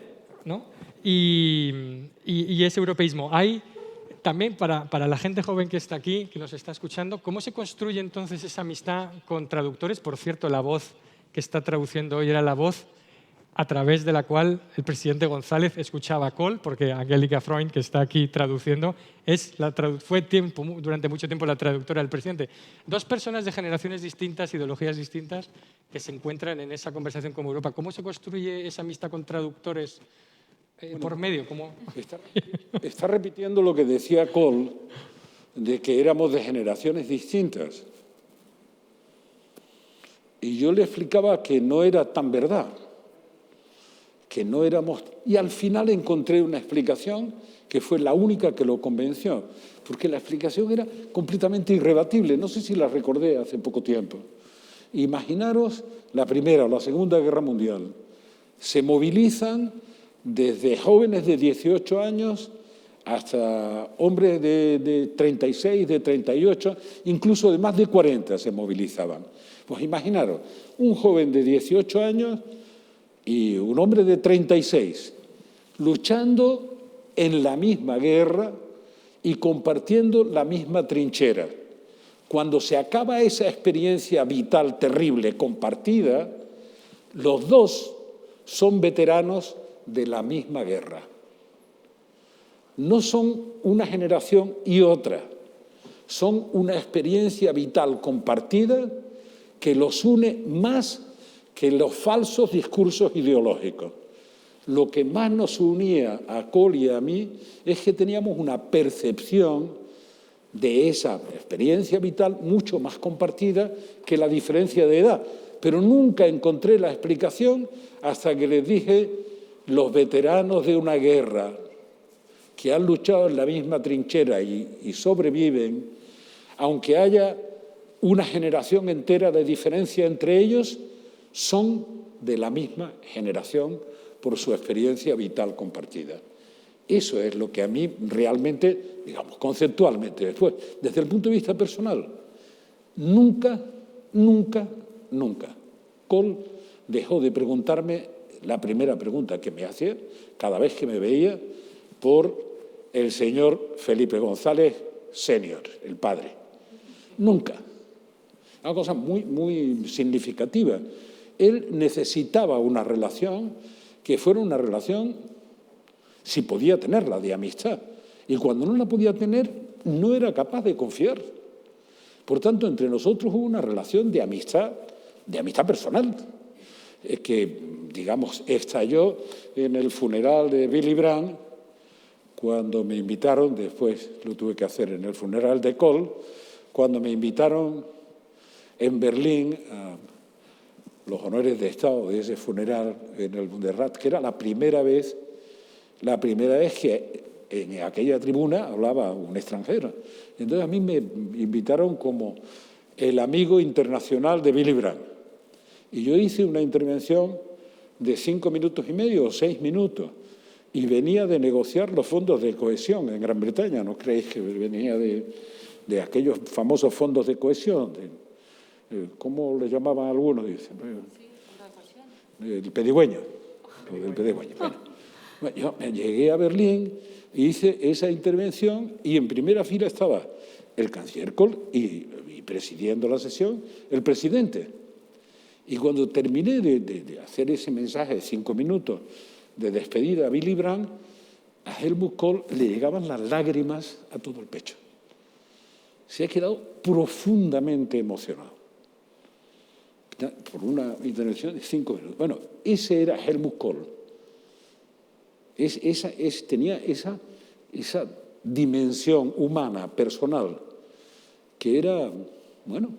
¿no? Y ese europeísmo. Hay también para la gente joven que está aquí, que nos está escuchando, ¿cómo se construye entonces esa amistad con traductores? Por cierto, la voz que está traduciendo hoy era la voz a través de la cual el presidente González escuchaba a Kohl, porque Angélica Freund, que está aquí traduciendo, fue durante mucho tiempo la traductora del presidente. Dos personas de generaciones distintas, ideologías distintas, que se encuentran en esa conversación como Europa. ¿Cómo se construye esa amistad con traductores por medio, como... Está repitiendo lo que decía Kohl, de que éramos de generaciones distintas. Y yo le explicaba que no era tan verdad, que no éramos... Y al final encontré una explicación que fue la única que lo convenció, porque la explicación era completamente irrebatible. No sé si la recordé hace poco tiempo. Imaginaros la Primera o la Segunda Guerra Mundial. Se movilizan desde jóvenes de 18 años hasta hombres de 36, de 38, incluso de más de 40 se movilizaban. Pues imaginaros, un joven de 18 años y un hombre de 36, luchando en la misma guerra y compartiendo la misma trinchera. Cuando se acaba esa experiencia vital terrible compartida, los dos son veteranos de la misma guerra. No son una generación y otra, son una experiencia vital compartida que los une más que los falsos discursos ideológicos. Lo que más nos unía a Kohl y a mí es que teníamos una percepción de esa experiencia vital mucho más compartida que la diferencia de edad. Pero nunca encontré la explicación hasta que les dije los veteranos de una guerra que han luchado en la misma trinchera y sobreviven, aunque haya una generación entera de diferencia entre ellos, son de la misma generación por su experiencia vital compartida. Eso es lo que a mí realmente, digamos, conceptualmente, después, desde el punto de vista personal, nunca Kohl dejó de preguntarme la primera pregunta que me hacía cada vez que me veía por el señor Felipe González Senior, el padre. Nunca. Una cosa muy significativa. Él necesitaba una relación que fuera una relación, si podía tenerla, de amistad. Y cuando no la podía tener, no era capaz de confiar. Por tanto, entre nosotros hubo una relación de amistad personal, que, digamos, estalló en el funeral de Willy Brandt, cuando me invitaron, después lo tuve que hacer en el funeral de Kohl, cuando me invitaron en Berlín a los honores de Estado de ese funeral en el Bundesrat, que era la primera vez que en aquella tribuna hablaba un extranjero. Entonces a mí me invitaron como el amigo internacional de Willy Brandt. Y yo hice una intervención de 5 minutos y medio o 6 minutos y venía de negociar los fondos de cohesión en Gran Bretaña. ¿No creéis que venía de aquellos famosos fondos de cohesión? ¿Cómo le llamaban algunos? Dicen, el pedigüeño. El pedigüeño. Bueno, yo llegué a Berlín, hice esa intervención y en primera fila estaba el canciller Kohl y presidiendo la sesión el presidente. Y cuando terminé de hacer ese mensaje de 5 minutos de despedida a Willy Brandt, a Helmut Kohl le llegaban las lágrimas a todo el pecho. Se ha quedado profundamente emocionado por una intervención de 5 minutos. Bueno, ese era Helmut Kohl. Tenía esa dimensión humana, personal, que era, bueno,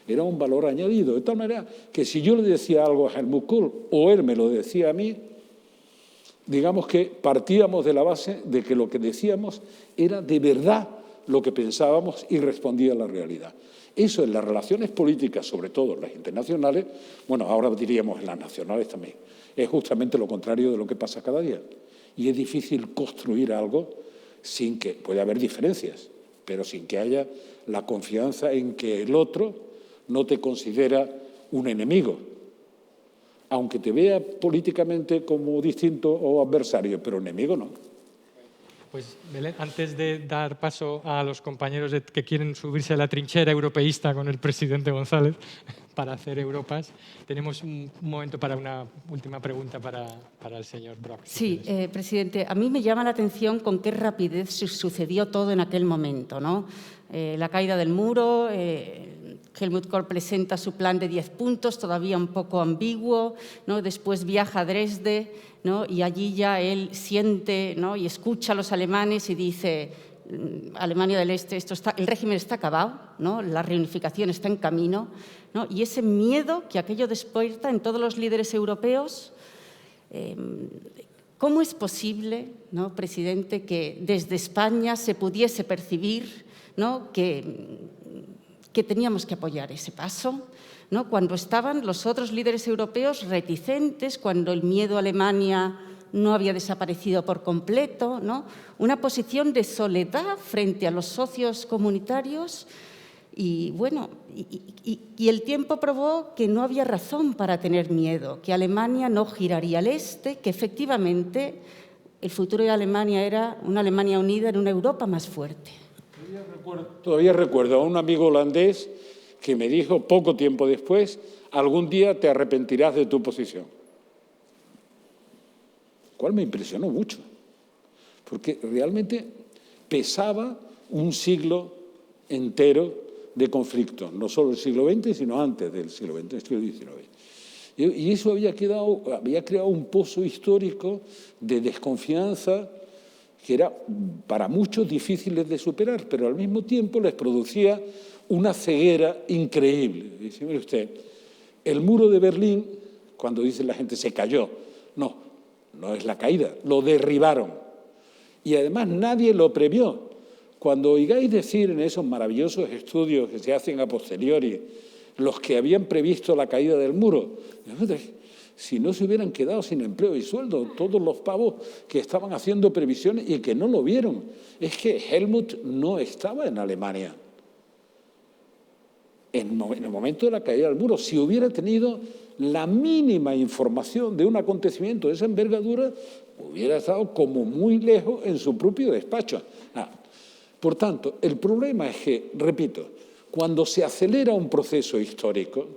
era un valor añadido. De tal manera que si yo le decía algo a Helmut Kohl o él me lo decía a mí, digamos que partíamos de la base de que lo que decíamos era de verdad lo que pensábamos y respondía a la realidad. Eso en las relaciones políticas, sobre todo las internacionales, bueno, ahora diríamos en las nacionales también, es justamente lo contrario de lo que pasa cada día. Y es difícil construir algo sin que, puede haber diferencias, pero sin que haya la confianza en que el otro no te considera un enemigo, aunque te vea políticamente como distinto o adversario, pero enemigo no. Pues, Belén, antes de dar paso a los compañeros que quieren subirse a la trinchera europeísta con el presidente González para hacer Europas, tenemos un momento para una última pregunta para el señor Brok. Sí, presidente, a mí me llama la atención con qué rapidez sucedió todo en aquel momento, ¿no? La caída del muro, Helmut Kohl presenta su plan de 10 puntos, todavía un poco ambiguo, ¿no? Después viaja a Dresde, ¿no? Y allí ya él siente, ¿no? Y escucha a los alemanes y dice: Alemania del Este, el régimen está acabado, ¿no? La reunificación está en camino, ¿no? Y ese miedo que aquello despierta en todos los líderes europeos. ¿Cómo es posible, ¿no, presidente, que desde España se pudiese percibir, ¿no?, que teníamos que apoyar ese paso, ¿no?, cuando estaban los otros líderes europeos reticentes, cuando el miedo a Alemania no había desaparecido por completo, ¿no? Una posición de soledad frente a los socios comunitarios? Y bueno, y el tiempo probó que no había razón para tener miedo, que Alemania no giraría al este, que efectivamente el futuro de Alemania era una Alemania unida en una Europa más fuerte. Todavía recuerdo a un amigo holandés que me dijo poco tiempo después: algún día te arrepentirás de tu posición. Cual me impresionó mucho, porque realmente pesaba un siglo entero de conflicto, no solo el siglo XX, sino antes del siglo XX, el siglo XIX. Y eso había creado un pozo histórico de desconfianza que era para muchos difíciles de superar, pero al mismo tiempo les producía una ceguera increíble. Dice: mire usted, el muro de Berlín, cuando dice la gente se cayó, no es la caída, lo derribaron. Y además nadie lo previó. Cuando oigáis decir en esos maravillosos estudios que se hacen a posteriori, los que habían previsto la caída del muro, si no se hubieran quedado sin empleo y sueldo, todos los pavos que estaban haciendo previsiones y que no lo vieron. Es que Helmut no estaba en Alemania en el momento de la caída del muro. Si hubiera tenido la mínima información de un acontecimiento de esa envergadura, hubiera estado como muy lejos en su propio despacho. Por tanto, el problema es que, repito, cuando se acelera un proceso histórico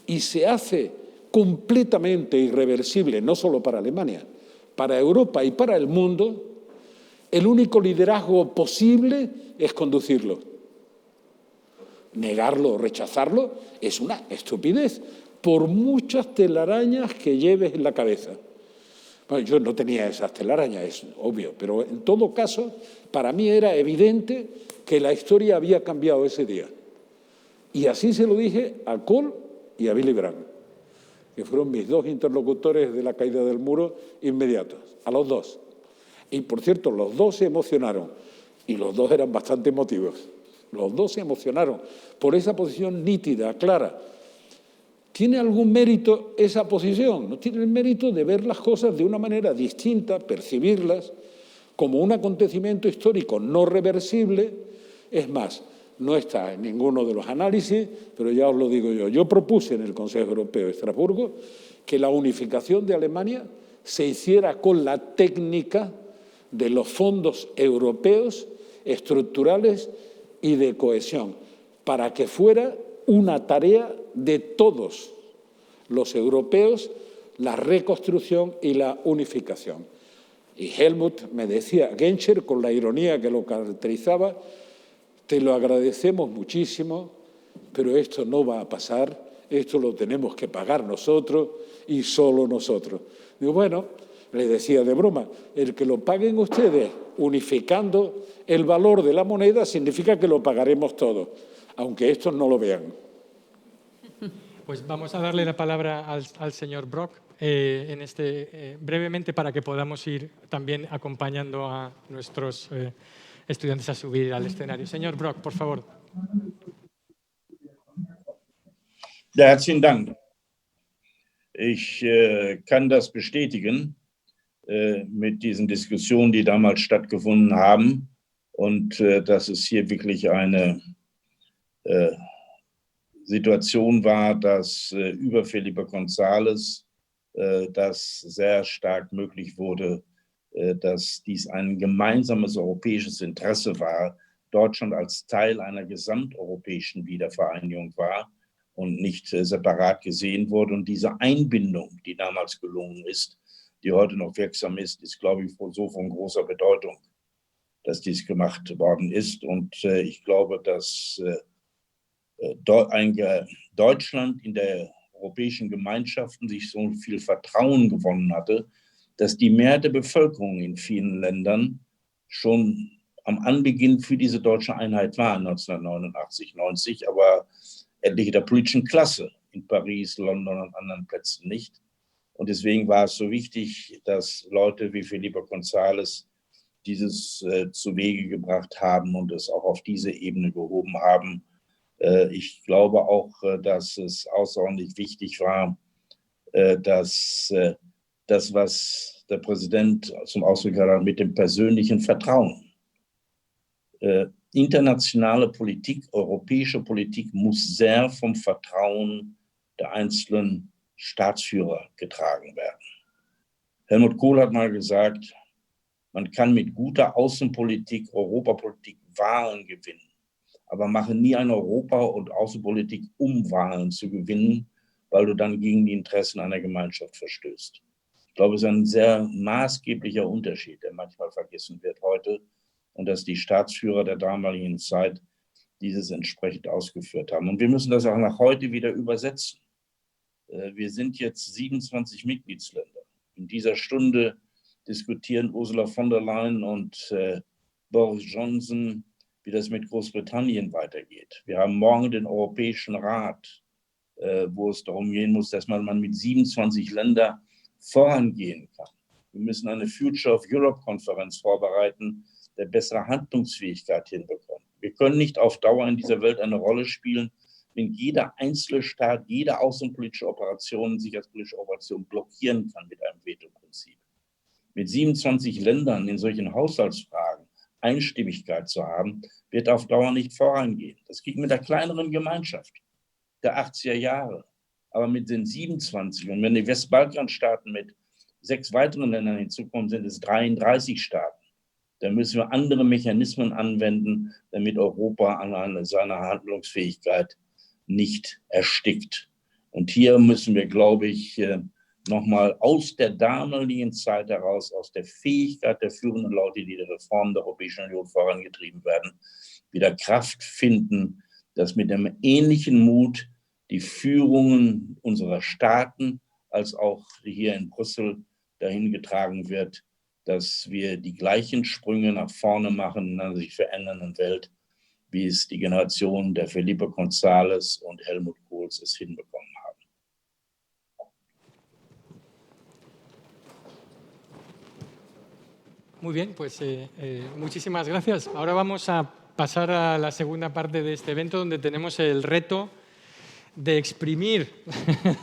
y se hace completamente irreversible, no solo para Alemania, para Europa y para el mundo, el único liderazgo posible es conducirlo. Negarlo o rechazarlo es una estupidez, por muchas telarañas que lleves en la cabeza. Bueno, yo no tenía esas telarañas, es obvio, pero en todo caso, para mí era evidente que la historia había cambiado ese día. Y así se lo dije a Kohl y a Willy Brandt, que fueron mis dos interlocutores de la caída del muro inmediatos, a los dos. Y, por cierto, los dos se emocionaron, y los dos eran bastante emotivos. Los dos se emocionaron por esa posición nítida, clara. ¿Tiene algún mérito esa posición? No tiene el mérito de ver las cosas de una manera distinta, percibirlas como un acontecimiento histórico no reversible. Es más, no está en ninguno de los análisis, pero ya os lo digo yo. Yo propuse en el Consejo Europeo de Estrasburgo que la unificación de Alemania se hiciera con la técnica de los fondos europeos estructurales y de cohesión, para que fuera una tarea de todos los europeos la reconstrucción y la unificación. Y Helmut me decía, Genscher, con la ironía que lo caracterizaba: te lo agradecemos muchísimo, pero esto no va a pasar, esto lo tenemos que pagar nosotros y solo nosotros. Digo, bueno, le decía de broma, el que lo paguen ustedes unificando el valor de la moneda significa que lo pagaremos todos, aunque estos no lo vean. Pues vamos a darle la palabra al señor Brok brevemente, para que podamos ir también acompañando a nuestros estudiantes a subir al escenario. Señor Brok, por favor. Ja, herzlichen Dank. Ich kann das bestätigen mit diesen Diskussionen, die damals stattgefunden haben, und dass es hier wirklich eine Situation war, dass über Felipe González das sehr stark möglich wurde, dass dies ein gemeinsames europäisches Interesse war, Deutschland als Teil einer gesamteuropäischen Wiedervereinigung war und nicht separat gesehen wurde. Und diese Einbindung, die damals gelungen ist, die heute noch wirksam ist, ist, glaube ich, so von großer Bedeutung, dass dies gemacht worden ist. Und ich glaube, dass Deutschland in der europäischen Gemeinschaften sich so viel Vertrauen gewonnen hatte, dass die Mehrheit der Bevölkerung in vielen Ländern schon am Anbeginn für diese deutsche Einheit war, 1989, 90, aber etliche der politischen Klasse in Paris, London und anderen Plätzen nicht. Und deswegen war es so wichtig, dass Leute wie Felipe González dieses zu Wege gebracht haben und es auch auf diese Ebene gehoben haben. Ich glaube auch, dass es außerordentlich wichtig war, dass das, was der Präsident zum Ausdruck hat, mit dem persönlichen Vertrauen. Internationale Politik, europäische Politik muss sehr vom Vertrauen der einzelnen Staatsführer getragen werden. Helmut Kohl hat mal gesagt, man kann mit guter Außenpolitik, Europapolitik Wahlen gewinnen, aber mache nie eine Europa- und Außenpolitik, um Wahlen zu gewinnen, weil du dann gegen die Interessen einer Gemeinschaft verstößt. Ich glaube, es ist ein sehr maßgeblicher Unterschied, der manchmal vergessen wird heute, und dass die Staatsführer der damaligen Zeit dieses entsprechend ausgeführt haben. Und wir müssen das auch nach heute wieder übersetzen. Wir sind jetzt 27 Mitgliedsländer. In dieser Stunde diskutieren Ursula von der Leyen und Boris Johnson, wie das mit Großbritannien weitergeht. Wir haben morgen den Europäischen Rat, wo es darum gehen muss, dass man mit 27 Ländern vorangehen kann. Wir müssen eine Future of Europe-Konferenz vorbereiten, der bessere Handlungsfähigkeit hinbekommt. Wir können nicht auf Dauer in dieser Welt eine Rolle spielen, wenn jeder einzelne Staat, jede außenpolitische Operation, sicherheitspolitische Operation blockieren kann mit einem Veto-Prinzip. Mit 27 Ländern in solchen Haushaltsfragen Einstimmigkeit zu haben, wird auf Dauer nicht vorangehen. Das geht mit der kleineren Gemeinschaft der 80er Jahre. Aber mit den 27 und wenn die Westbalkanstaaten mit 6 weiteren Ländern hinzukommen, sind es 33 Staaten. Da müssen wir andere Mechanismen anwenden, damit Europa an seiner Handlungsfähigkeit nicht erstickt. Und hier müssen wir, glaube ich, nochmal aus der damaligen Zeit heraus, aus der Fähigkeit der führenden Leute, die Reformen der Europäischen Union vorangetrieben werden, wieder Kraft finden, dass mit einem ähnlichen Mut die Führungen unserer Staaten als auch hier in Brüssel dahin getragen wird, dass wir die gleichen Sprünge nach vorne machen in einer sich verändernden Welt, wie es die Generation der Felipe González und Helmut Kohls es hinbekommen haben. Muy bien, pues muchísimas gracias. Ahora vamos a pasar a la segunda parte de este evento, donde tenemos el reto de exprimir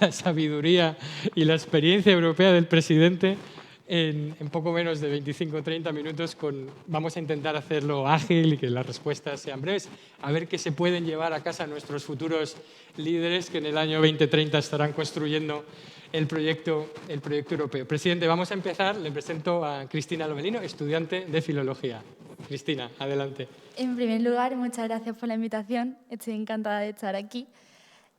la sabiduría y la experiencia europea del presidente en poco menos de 25 o 30 minutos. Vamos a intentar hacerlo ágil y que las respuestas sean breves, a ver qué se pueden llevar a casa nuestros futuros líderes que en el año 2030 estarán construyendo el proyecto europeo. Presidente, vamos a empezar. Le presento a Cristina Lomelino, estudiante de Filología. Cristina, adelante. En primer lugar, muchas gracias por la invitación. Estoy encantada de estar aquí.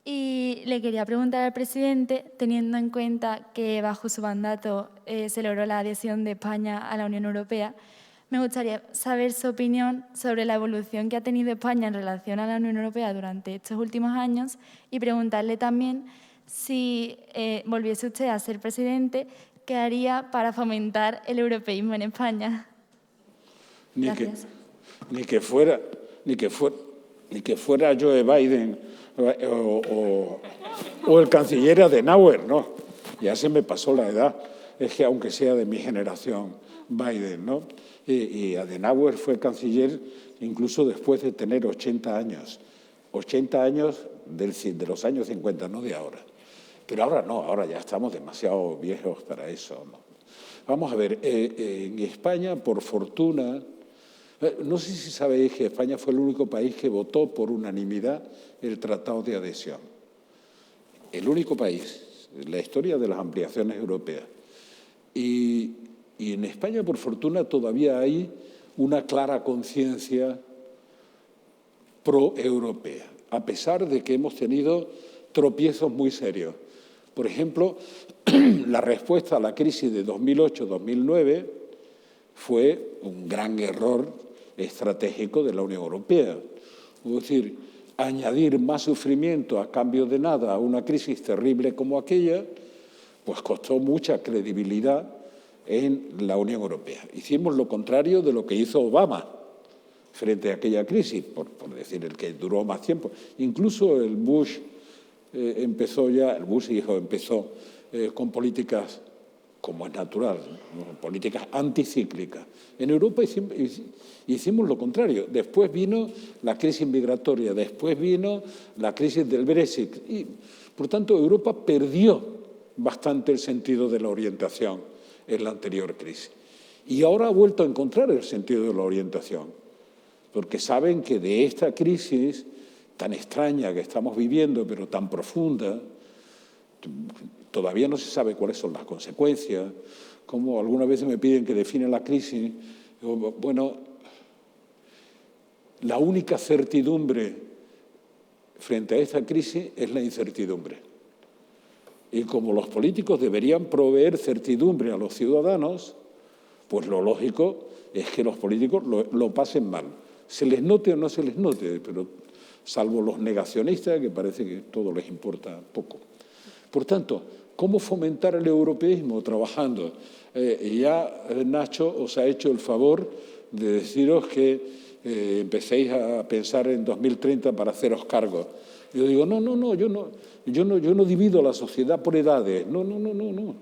Y le quería preguntar al presidente, teniendo en cuenta que bajo su mandato se logró la adhesión de España a la Unión Europea, me gustaría saber su opinión sobre la evolución que ha tenido España en relación a la Unión Europea durante estos últimos años y preguntarle también si volviese usted a ser presidente, ¿qué haría para fomentar el europeísmo en España? Gracias. Ni que fuera Joe Biden o el canciller Adenauer, no, ya se me pasó la edad, es que aunque sea de mi generación Biden, ¿no? Y Adenauer fue canciller incluso después de tener 80 años de los años 50, no de ahora. Pero ahora no, ahora ya estamos demasiado viejos para eso, ¿no? Vamos a ver, en España, por fortuna, no sé si sabéis que España fue el único país que votó por unanimidad el Tratado de Adhesión. El único país en la historia de las ampliaciones europeas. Y en España, por fortuna, todavía hay una clara conciencia pro-europea, a pesar de que hemos tenido tropiezos muy serios. Por ejemplo, la respuesta a la crisis de 2008-2009 fue un gran error estratégico de la Unión Europea. Es decir, añadir más sufrimiento a cambio de nada a una crisis terrible como aquella, pues costó mucha credibilidad en la Unión Europea. Hicimos lo contrario de lo que hizo Obama frente a aquella crisis, por decir el que duró más tiempo. Incluso el Bush empezó con políticas, como es natural, ¿no? Políticas anticíclicas. En Europa hicimos lo contrario. Después vino la crisis migratoria, después vino la crisis del Brexit. Y, por tanto, Europa perdió bastante el sentido de la orientación en la anterior crisis. Y ahora ha vuelto a encontrar el sentido de la orientación, porque saben que de esta crisis tan extraña que estamos viviendo, pero tan profunda, todavía no se sabe cuáles son las consecuencias. Como algunas veces me piden que define la crisis, digo, bueno, la única certidumbre frente a esta crisis es la incertidumbre. Y como los políticos deberían proveer certidumbre a los ciudadanos, pues lo lógico es que los políticos lo pasen mal. Se les note o no se les note, pero salvo los negacionistas, que parece que todo les importa poco. Por tanto, ¿cómo fomentar el europeísmo? Trabajando. Ya Nacho os ha hecho el favor de deciros que empecéis a pensar en 2030 para haceros cargo. Yo digo, yo no divido la sociedad por edades. No.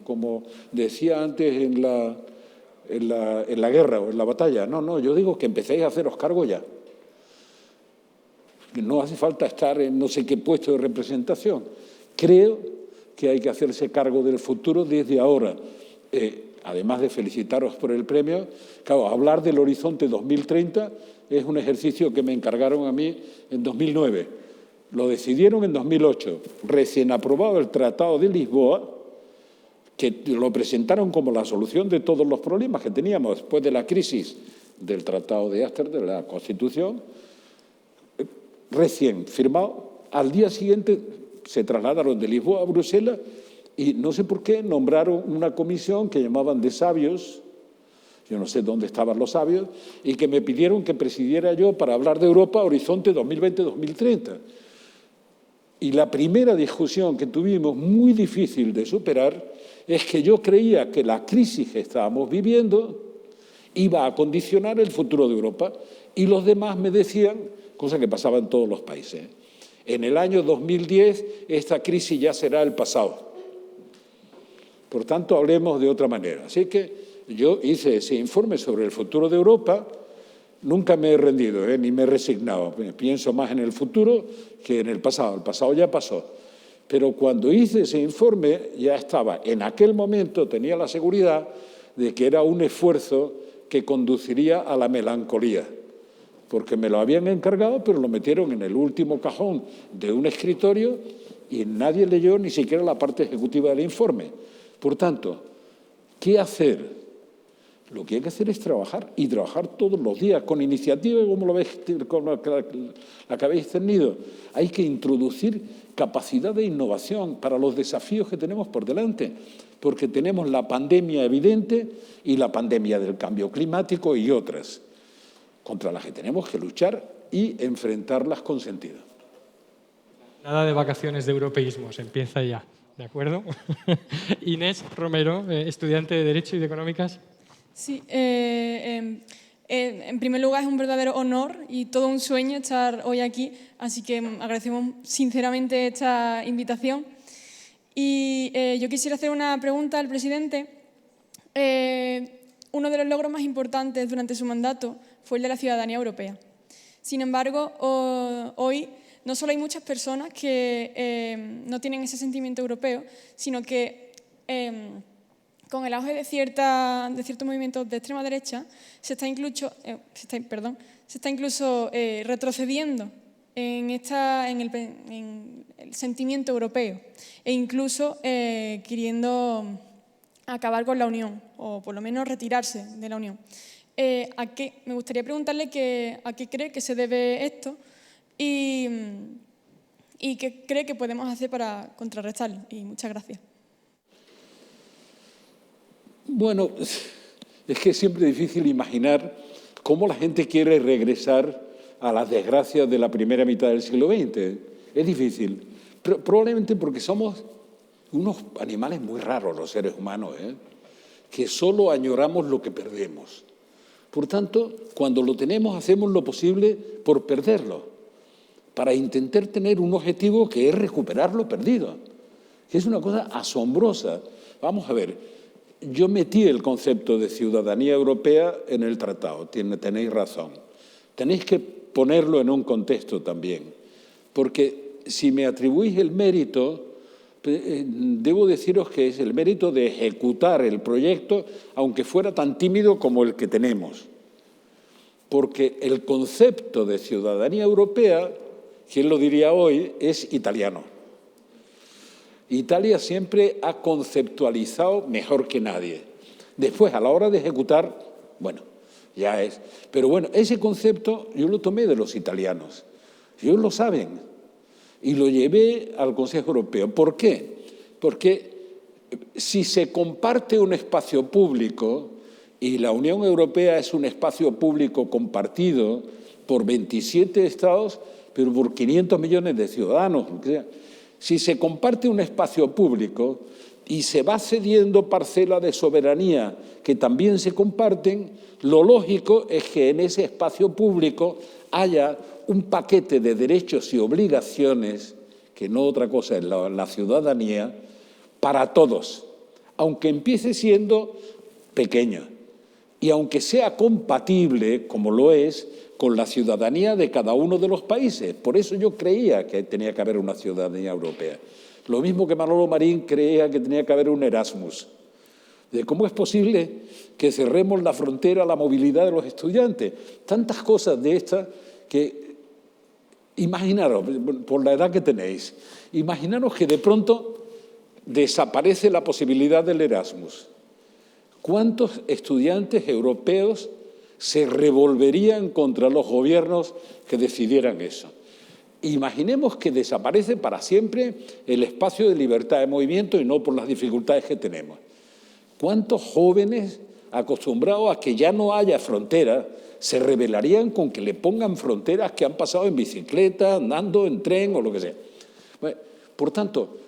Como decía antes en la guerra o en la batalla. No, yo digo que empecéis a haceros cargo ya. No hace falta estar en no sé qué puesto de representación. Creo que hay que hacerse cargo del futuro desde ahora. Además de felicitaros por el premio, claro, hablar del horizonte 2030 es un ejercicio que me encargaron a mí en 2009. Lo decidieron en 2008, recién aprobado el Tratado de Lisboa, que lo presentaron como la solución de todos los problemas que teníamos después de la crisis del Tratado de Ámsterdam, de la Constitución, recién firmado. Al día siguiente se trasladaron de Lisboa a Bruselas y no sé por qué nombraron una comisión que llamaban de sabios, yo no sé dónde estaban los sabios, y que me pidieron que presidiera yo para hablar de Europa Horizonte 2020-2030. Y la primera discusión que tuvimos, muy difícil de superar, es que yo creía que la crisis que estábamos viviendo iba a condicionar el futuro de Europa y los demás me decían, cosa que pasaba en todos los países, en el año 2010 esta crisis ya será el pasado. Por tanto, hablemos de otra manera. Así que yo hice ese informe sobre el futuro de Europa. Nunca me he rendido, ni me he resignado. Pienso más en el futuro que en el pasado. El pasado ya pasó. Pero cuando hice ese informe, ya estaba, en aquel momento tenía la seguridad de que era un esfuerzo que conduciría a la melancolía. Porque me lo habían encargado, pero lo metieron en el último cajón de un escritorio y nadie leyó ni siquiera la parte ejecutiva del informe. Por tanto, ¿qué hacer? Lo que hay que hacer es trabajar, y trabajar todos los días, con iniciativa como la que habéis tenido. Hay que introducir capacidad de innovación para los desafíos que tenemos por delante, porque tenemos la pandemia evidente y la pandemia del cambio climático y otras, contra las que tenemos que luchar y enfrentarlas con sentido. Nada de vacaciones de europeísmo, se empieza ya, ¿de acuerdo? Inés Romero, estudiante de Derecho y de Económicas. Sí, en primer lugar es un verdadero honor y todo un sueño estar hoy aquí, así que agradecemos sinceramente esta invitación. Y yo quisiera hacer una pregunta al presidente. Uno de los logros más importantes durante su mandato fue el de la ciudadanía europea. Sin embargo, hoy no solo hay muchas personas que no tienen ese sentimiento europeo, sino que con el auge de ciertos movimientos de extrema derecha se está incluso retrocediendo en el sentimiento europeo e incluso queriendo acabar con la Unión o por lo menos retirarse de la Unión. Me gustaría preguntarle a qué cree que se debe esto y qué cree que podemos hacer para contrarrestarlo. Y muchas gracias. Bueno, es que es siempre difícil imaginar cómo la gente quiere regresar a las desgracias de la primera mitad del siglo XX. Es difícil, probablemente porque somos unos animales muy raros los seres humanos, que solo añoramos lo que perdemos. Por tanto, cuando lo tenemos, hacemos lo posible por perderlo, para intentar tener un objetivo que es recuperar lo perdido, que es una cosa asombrosa. Vamos a ver, yo metí el concepto de ciudadanía europea en el tratado, tenéis razón. Tenéis que ponerlo en un contexto también, porque si me atribuís el mérito, debo deciros que es el mérito de ejecutar el proyecto, aunque fuera tan tímido como el que tenemos. Porque el concepto de ciudadanía europea, ¿quién lo diría hoy?, es italiano. Italia siempre ha conceptualizado mejor que nadie. Después, a la hora de ejecutar, bueno, ya es. Pero bueno, ese concepto yo lo tomé de los italianos. Ellos lo saben. Y lo llevé al Consejo Europeo. ¿Por qué? Porque si se comparte un espacio público, y la Unión Europea es un espacio público compartido por 27 Estados, pero por 500 millones de ciudadanos, si se comparte un espacio público y se va cediendo parcela de soberanía que también se comparten, lo lógico es que en ese espacio público haya un paquete de derechos y obligaciones, que no otra cosa es la ciudadanía, para todos, aunque empiece siendo pequeño y aunque sea compatible, como lo es, con la ciudadanía de cada uno de los países. Por eso yo creía que tenía que haber una ciudadanía europea. Lo mismo que Manolo Marín creía que tenía que haber un Erasmus. De cómo es posible que cerremos la frontera a la movilidad de los estudiantes. Tantas cosas de estas que, imaginaros, por la edad que tenéis, imaginaros que de pronto desaparece la posibilidad del Erasmus. ¿Cuántos estudiantes europeos se revolverían contra los gobiernos que decidieran eso? Imaginemos que desaparece para siempre el espacio de libertad de movimiento y no por las dificultades que tenemos. ¿Cuántos jóvenes acostumbrados a que ya no haya fronteras se rebelarían con que le pongan fronteras que han pasado en bicicleta, andando, en tren o lo que sea? Bueno, por tanto,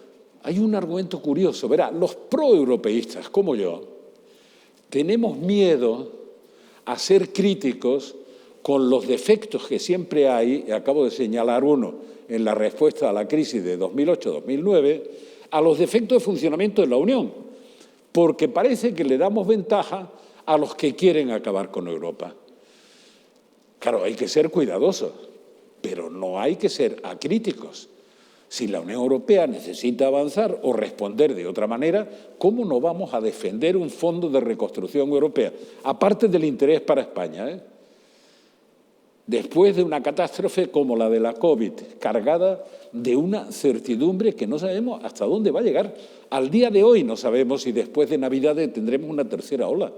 hay un argumento curioso. Verá, los proeuropeístas, como yo, tenemos miedo a ser críticos con los defectos que siempre hay, y acabo de señalar uno en la respuesta a la crisis de 2008-2009, a los defectos de funcionamiento de la Unión, porque parece que le damos ventaja a los que quieren acabar con Europa. Claro, hay que ser cuidadosos, pero no hay que ser acríticos. Si la Unión Europea necesita avanzar o responder de otra manera, ¿cómo no vamos a defender un fondo de reconstrucción europea? Aparte del interés para España, después de una catástrofe como la de la COVID, cargada de una certidumbre que no sabemos hasta dónde va a llegar. Al día de hoy no sabemos si después de Navidades tendremos una tercera ola.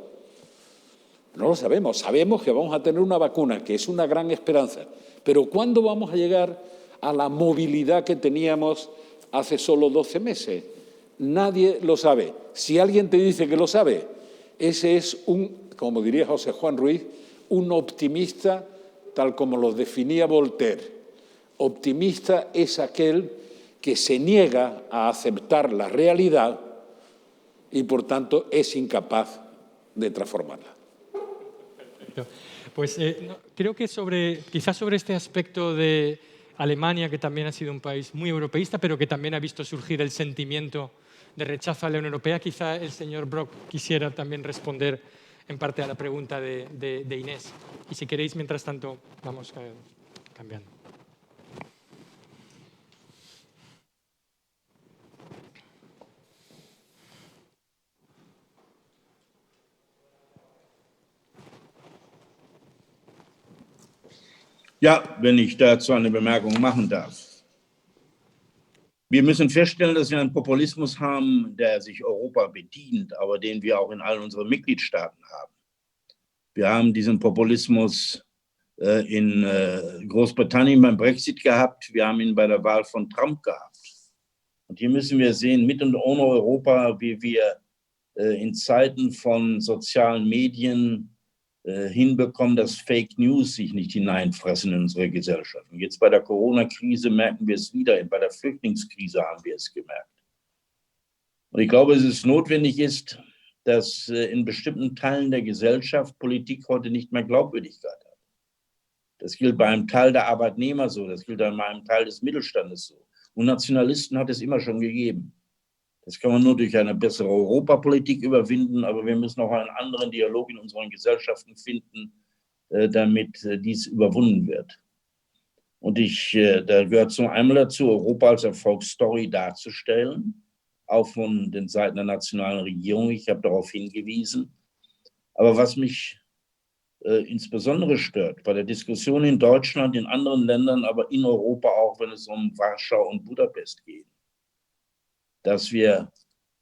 No lo sabemos. Sabemos que vamos a tener una vacuna, que es una gran esperanza. Pero ¿cuándo vamos a llegar a la movilidad que teníamos hace solo 12 meses? Nadie lo sabe. Si alguien te dice que lo sabe, ese es como diría José Juan Ruiz, un optimista tal como lo definía Voltaire. Optimista es aquel que se niega a aceptar la realidad y, por tanto, es incapaz de transformarla. Perfecto. Pues creo que quizás sobre este aspecto de Alemania, que también ha sido un país muy europeísta, pero que también ha visto surgir el sentimiento de rechazo a la Unión Europea, quizá el señor Brok quisiera también responder en parte a la pregunta de Inés. Y si queréis, mientras tanto, vamos cambiando. Ja, wenn ich dazu eine Bemerkung machen darf. Wir müssen feststellen, dass wir einen Populismus haben, der sich Europa bedient, aber den wir auch in allen unseren Mitgliedstaaten haben. Wir haben diesen Populismus in Großbritannien beim Brexit gehabt, wir haben ihn bei der Wahl von Trump gehabt. Und hier müssen wir sehen, mit und ohne Europa, wie wir in Zeiten von sozialen Medien hinbekommen, dass Fake News sich nicht hineinfressen in unsere Gesellschaft. Und jetzt bei der Corona-Krise merken wir es wieder, bei der Flüchtlingskrise haben wir es gemerkt. Und ich glaube, dass es notwendig ist, dass in bestimmten Teilen der Gesellschaft Politik heute nicht mehr Glaubwürdigkeit hat. Das gilt bei einem Teil der Arbeitnehmer so, das gilt bei einem Teil des Mittelstandes so. Und Nationalisten hat es immer schon gegeben. Das kann man nur durch eine bessere Europapolitik überwinden, aber wir müssen auch einen anderen Dialog in unseren Gesellschaften finden, damit dies überwunden wird. Und da gehört zum einen dazu, Europa als Erfolgsstory darzustellen, auch von den Seiten der nationalen Regierung. Ich habe darauf hingewiesen. Aber was mich insbesondere stört, bei der Diskussion in Deutschland, in anderen Ländern, aber in Europa auch, wenn es um Warschau und Budapest geht, dass wir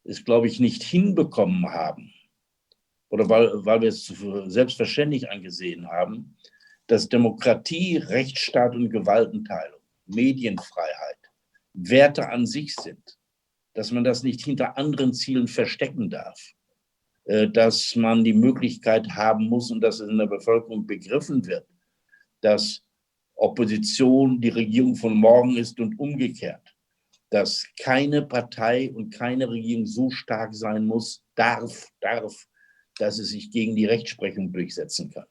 es, glaube ich, nicht hinbekommen haben, oder weil wir es für selbstverständlich angesehen haben, dass Demokratie, Rechtsstaat und Gewaltenteilung, Medienfreiheit Werte an sich sind, dass man das nicht hinter anderen Zielen verstecken darf, dass man die Möglichkeit haben muss und dass es in der Bevölkerung begriffen wird, dass Opposition die Regierung von morgen ist und umgekehrt, dass keine Partei und keine Regierung so stark sein muss, darf, dass es sich gegen die Rechtsprechung durchsetzen kann.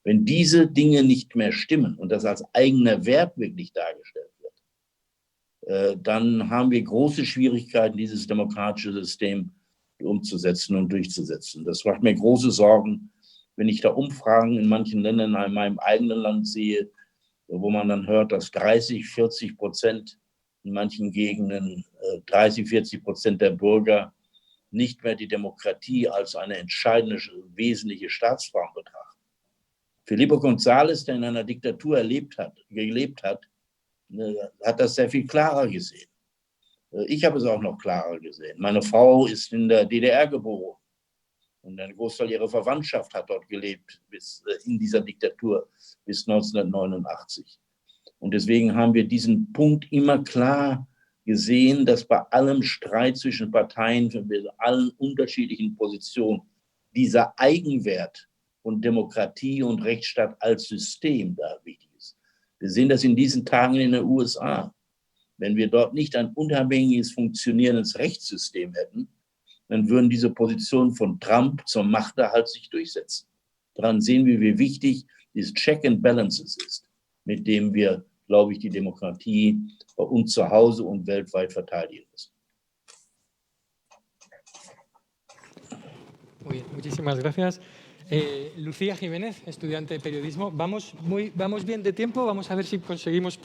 Wenn diese Dinge nicht mehr stimmen und das als eigener Wert wirklich dargestellt wird, dann haben wir große Schwierigkeiten, dieses demokratische System umzusetzen und durchzusetzen. Das macht mir große Sorgen, wenn ich da Umfragen in manchen Ländern, in meinem eigenen Land sehe, wo man dann hört, dass 30-40% in manchen Gegenden 30-40% der Bürger nicht mehr die Demokratie als eine entscheidende, wesentliche Staatsform betrachten. Felipe González, der in einer Diktatur gelebt hat, hat das sehr viel klarer gesehen. Ich habe es auch noch klarer gesehen. Meine Frau ist in der DDR geboren und ein Großteil ihrer Verwandtschaft hat dort gelebt, in dieser Diktatur bis 1989. Und deswegen haben wir diesen Punkt immer klar gesehen, dass bei allem Streit zwischen Parteien, bei allen unterschiedlichen Positionen, dieser Eigenwert von Demokratie und Rechtsstaat als System da wichtig ist. Wir sehen das in diesen Tagen in den USA. Wenn wir dort nicht ein unabhängiges, funktionierendes Rechtssystem hätten, dann würden diese Positionen von Trump zum Machterhalt sich durchsetzen. Daran sehen wir, wie wichtig dieses Check and Balances ist, mit dem wir, glaube ich, die Demokratie bei uns zu Hause und weltweit verteidigen müssen. Muy bien, muchísimas gracias. Lucía Jiménez, estudiante de periodismo. Vamos bien de tiempo, vamos a ver si conseguimos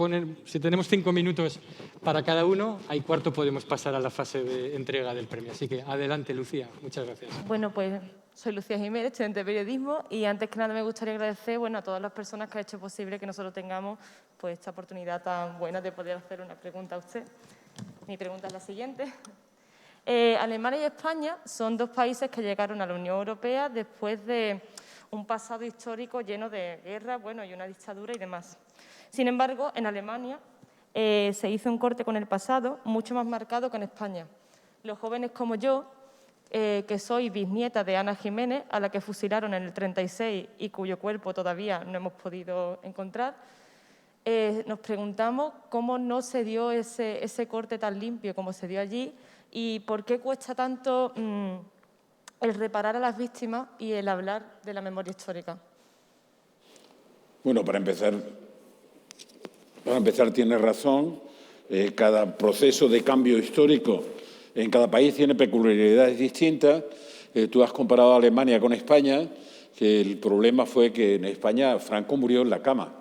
si tenemos 5 minutos para cada uno, ahí cuarto podemos pasar a la fase de entrega del premio. Así que adelante, Lucía, muchas gracias. Bueno, pues soy Lucía Jiménez, estudiante de periodismo, y antes que nada me gustaría agradecer a todas las personas que han hecho posible que nosotros tengamos pues, esta oportunidad tan buena de poder hacer una pregunta a usted. Mi pregunta es la siguiente. Alemania y España son dos países que llegaron a la Unión Europea después de un pasado histórico lleno de guerra, y una dictadura y demás. Sin embargo, en Alemania se hizo un corte con el pasado mucho más marcado que en España. Los jóvenes como yo, que soy bisnieta de Ana Jiménez, a la que fusilaron en el 36 y cuyo cuerpo todavía no hemos podido encontrar, nos preguntamos cómo no se dio ese corte tan limpio como se dio allí y por qué cuesta tanto el reparar a las víctimas y el hablar de la memoria histórica. Bueno, para empezar tiene razón. Cada proceso de cambio histórico en cada país tiene peculiaridades distintas. Tú has comparado a Alemania con España, que el problema fue que en España Franco murió en la cama.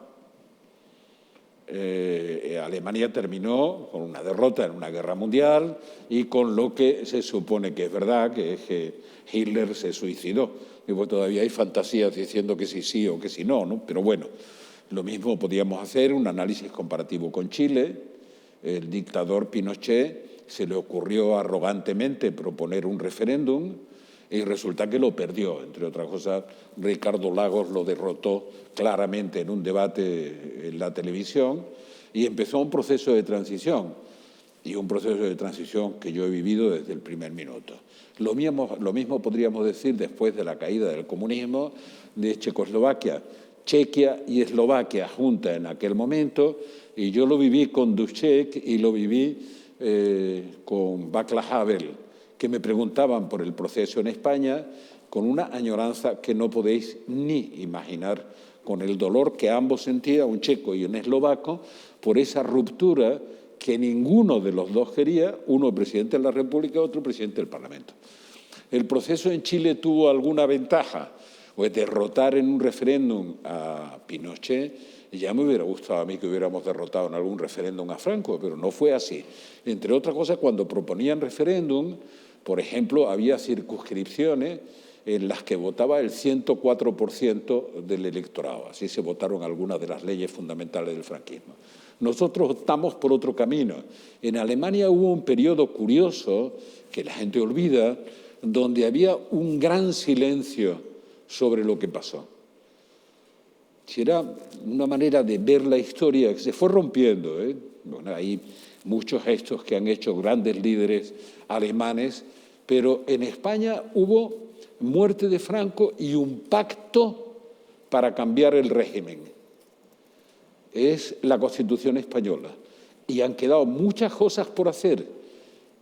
Alemania terminó con una derrota en una guerra mundial y con lo que se supone que es verdad, que es que Hitler se suicidó. Y pues todavía hay fantasías diciendo que sí o que sí no, pero bueno, lo mismo podíamos hacer, un análisis comparativo con Chile. El dictador Pinochet se le ocurrió arrogantemente proponer un referéndum y resulta que lo perdió. Entre otras cosas, Ricardo Lagos lo derrotó claramente en un debate en la televisión y empezó un proceso de transición. y un proceso de transición que yo he vivido desde el primer minuto. Lo mismo podríamos decir después de la caída del comunismo de Checoslovaquia. Chequia y Eslovaquia juntas en aquel momento, y yo lo viví con Dušek y lo viví con Václav Havel, que me preguntaban por el proceso en España con una añoranza que no podéis ni imaginar, con el dolor que ambos sentían, un checo y un eslovaco, por esa ruptura que ninguno de los dos quería, uno presidente de la República, otro presidente del Parlamento. El proceso en Chile tuvo alguna ventaja, pues derrotar en un referéndum a Pinochet. Ya me hubiera gustado a mí que hubiéramos derrotado en algún referéndum a Franco, pero no fue así. Entre otras cosas, cuando proponían referéndum, por ejemplo, había circunscripciones en las que votaba el 104% del electorado. Así se votaron algunas de las leyes fundamentales del franquismo. Nosotros optamos por otro camino. En Alemania hubo un periodo curioso, que la gente olvida, donde había un gran silencio sobre lo que pasó. Era una manera de ver la historia que se fue rompiendo. Bueno, hay muchos gestos que han hecho grandes líderes alemanes, pero en España hubo muerte de Franco y un pacto para cambiar el régimen. Es la Constitución española. Y han quedado muchas cosas por hacer.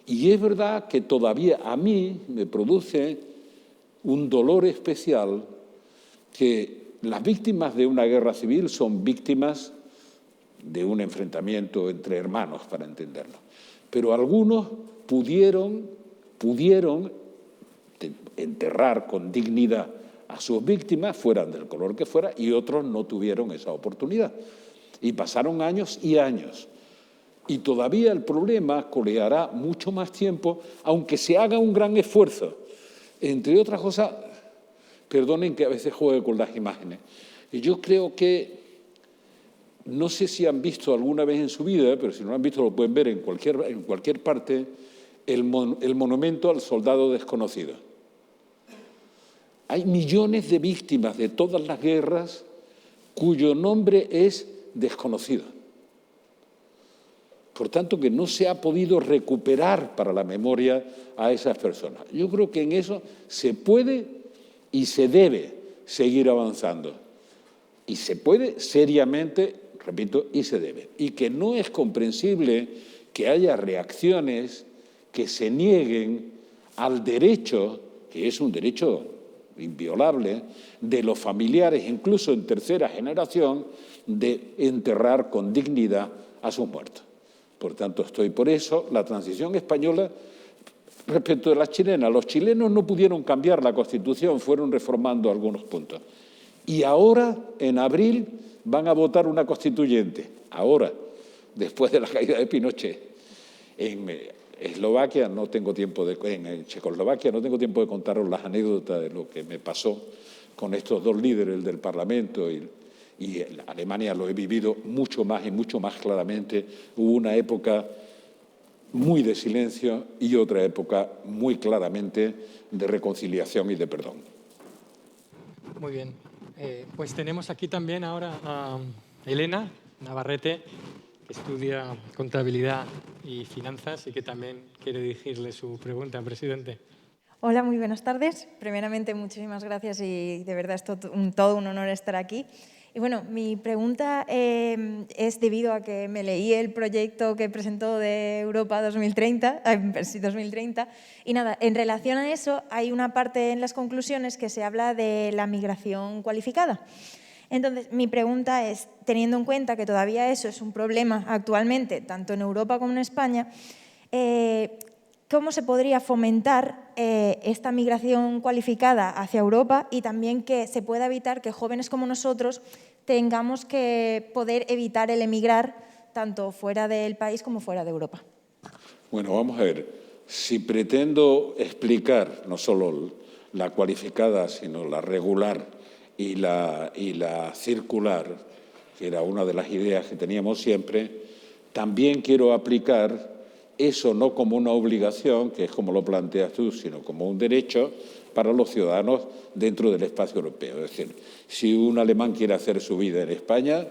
Y es verdad que todavía a mí me produce un dolor especial que las víctimas de una guerra civil son víctimas de un enfrentamiento entre hermanos, para entenderlo. Pero algunos pudieron enterrar con dignidad a sus víctimas, fueran del color que fuera, y otros no tuvieron esa oportunidad. Y pasaron años y años. Y todavía el problema coleará mucho más tiempo, aunque se haga un gran esfuerzo. Entre otras cosas, perdonen que a veces juegue con las imágenes. Y yo creo que, no sé si han visto alguna vez en su vida, pero si no lo han visto lo pueden ver en cualquier parte, el monumento al soldado desconocido. Hay millones de víctimas de todas las guerras cuyo nombre es desconocido. Por tanto, que no se ha podido recuperar para la memoria a esas personas. Yo creo que en eso se puede y se debe seguir avanzando. Y se puede seriamente, repito, y se debe. Y que no es comprensible que haya reacciones que se nieguen al derecho, que es un derecho inviolable, de los familiares, incluso en tercera generación, de enterrar con dignidad a sus muertos. Por tanto, estoy por eso. La transición española, respecto de las chilenas, los chilenos no pudieron cambiar la Constitución, fueron reformando algunos puntos. Y ahora, en abril, van a votar una constituyente. Ahora, después de la caída de Pinochet. En Eslovaquia no tengo tiempo en Checoslovaquia no tengo tiempo de contaros las anécdotas de lo que me pasó con estos dos líderes, el del Parlamento y en Alemania lo he vivido mucho más y mucho más claramente. Hubo una época muy de silencio y otra época muy claramente de reconciliación y de perdón. Muy bien. Pues tenemos aquí también ahora a Elena Navarrete, que estudia contabilidad y finanzas y que también quiere dirigirle su pregunta al presidente. Hola, muy buenas tardes. Primeramente, muchísimas gracias y de verdad es todo un honor estar aquí. Y bueno, mi pregunta es debido a que me leí el proyecto que presentó de Europa 2030, y nada, en relación a eso hay una parte en las conclusiones que se habla de la migración cualificada. Entonces, mi pregunta es, teniendo en cuenta que todavía eso es un problema actualmente, tanto en Europa como en España, ¿cómo se podría fomentar esta migración cualificada hacia Europa y también que se pueda evitar que jóvenes como nosotros tengamos que poder evitar el emigrar tanto fuera del país como fuera de Europa? Bueno, vamos a ver. Si pretendo explicar no solo la cualificada, sino la regular y la circular, que era una de las ideas que teníamos siempre, también quiero aplicar eso no como una obligación, que es como lo planteas tú, sino como un derecho para los ciudadanos dentro del espacio europeo. Es decir, si un alemán quiere hacer su vida en España,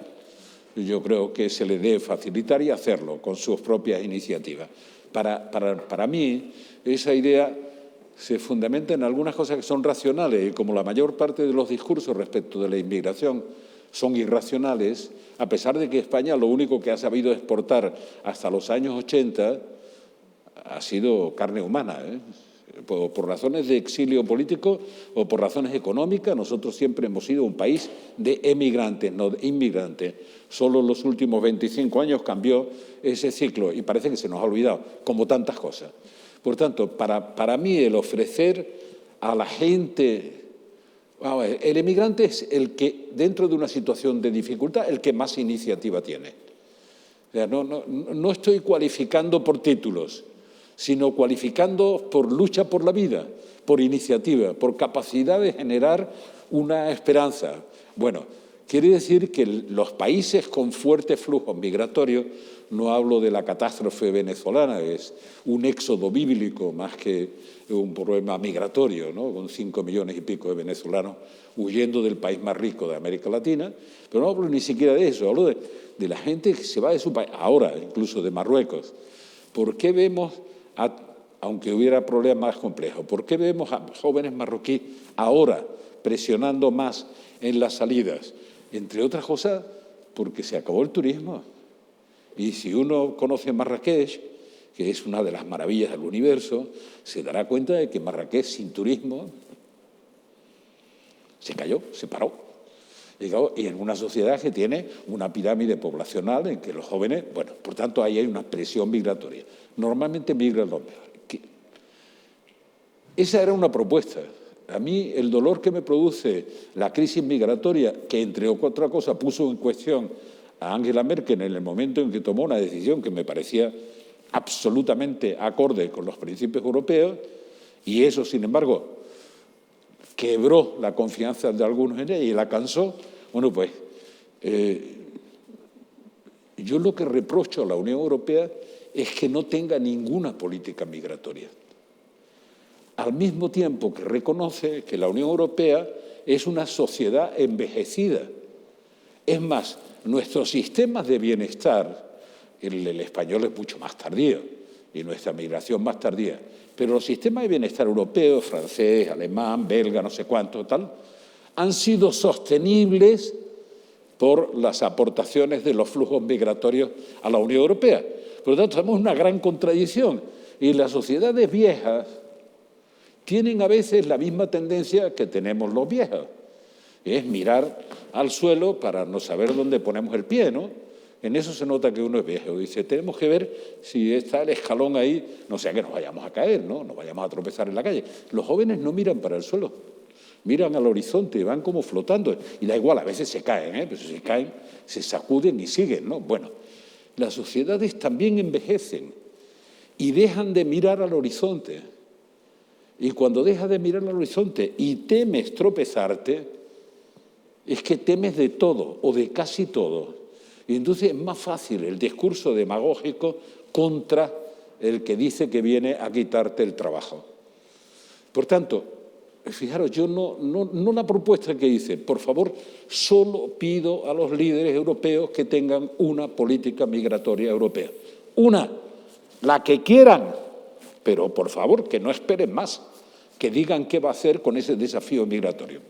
yo creo que se le debe facilitar y hacerlo con sus propias iniciativas. Para mí, esa idea se fundamenta en algunas cosas que son racionales, y como la mayor parte de los discursos respecto de la inmigración son irracionales, a pesar de que España lo único que ha sabido exportar hasta los años 80 ha sido carne humana, por razones de exilio político o por razones económicas. Nosotros siempre hemos sido un país de emigrantes, no de inmigrantes. Solo en los últimos 25 años cambió ese ciclo y parece que se nos ha olvidado, como tantas cosas. Por tanto, para mí el ofrecer a la gente... Vamos a ver, el emigrante es el que, dentro de una situación de dificultad, el que más iniciativa tiene. O sea, no estoy cualificando por títulos, sino cualificando por lucha por la vida, por iniciativa, por capacidad de generar una esperanza. Bueno, quiere decir que los países con fuertes flujos migratorios, no hablo de la catástrofe venezolana, es un éxodo bíblico más que un problema migratorio, ¿no?, con 5 millones y pico de venezolanos huyendo del país más rico de América Latina, pero no hablo ni siquiera de eso, hablo de la gente que se va de su país, ahora incluso de Marruecos. ¿Por qué vemos, aunque hubiera problemas más complejos, por qué vemos a jóvenes marroquíes ahora presionando más en las salidas? Entre otras cosas, porque se acabó el turismo. Y si uno conoce Marrakech, que es una de las maravillas del universo, se dará cuenta de que Marrakech sin turismo se cayó, se paró. Y en una sociedad que tiene una pirámide poblacional en que los jóvenes, bueno, por tanto ahí hay una presión migratoria. Normalmente migran los mejores. Esa era una propuesta. A mí el dolor que me produce la crisis migratoria, que entre otras cosas puso en cuestión a Angela Merkel en el momento en que tomó una decisión que me parecía absolutamente acorde con los principios europeos, y eso, sin embargo, quebró la confianza de algunos en ella y la cansó. Bueno, pues yo lo que reprocho a la Unión Europea es que no tenga ninguna política migratoria. Al mismo tiempo que reconoce que la Unión Europea es una sociedad envejecida. Es más, nuestros sistemas de bienestar, el español es mucho más tardío y nuestra migración más tardía, pero los sistemas de bienestar europeos, francés, alemán, belga, no sé cuánto, tal, han sido sostenibles por las aportaciones de los flujos migratorios a la Unión Europea. Por lo tanto, tenemos una gran contradicción y las sociedades viejas tienen a veces la misma tendencia que tenemos los viejos. Es mirar al suelo para no saber dónde ponemos el pie, ¿no? En eso se nota que uno es viejo. Dice, tenemos que ver si está el escalón ahí, no sea que nos vayamos a caer, ¿no? Nos vayamos a tropezar en la calle. Los jóvenes no miran para el suelo, miran al horizonte, van como flotando. Y da igual, a veces se caen, pero si se caen, se sacuden y siguen, ¿no? Bueno, las sociedades también envejecen y dejan de mirar al horizonte. Y cuando dejas de mirar al horizonte y temes tropezarte, es que temes de todo o de casi todo. Y entonces es más fácil el discurso demagógico contra el que dice que viene a quitarte el trabajo. Por tanto, fijaros, yo no la propuesta que hice, por favor, solo pido a los líderes europeos que tengan una política migratoria europea. Una, la que quieran, pero por favor que no esperen más, que digan qué va a hacer con ese desafío migratorio.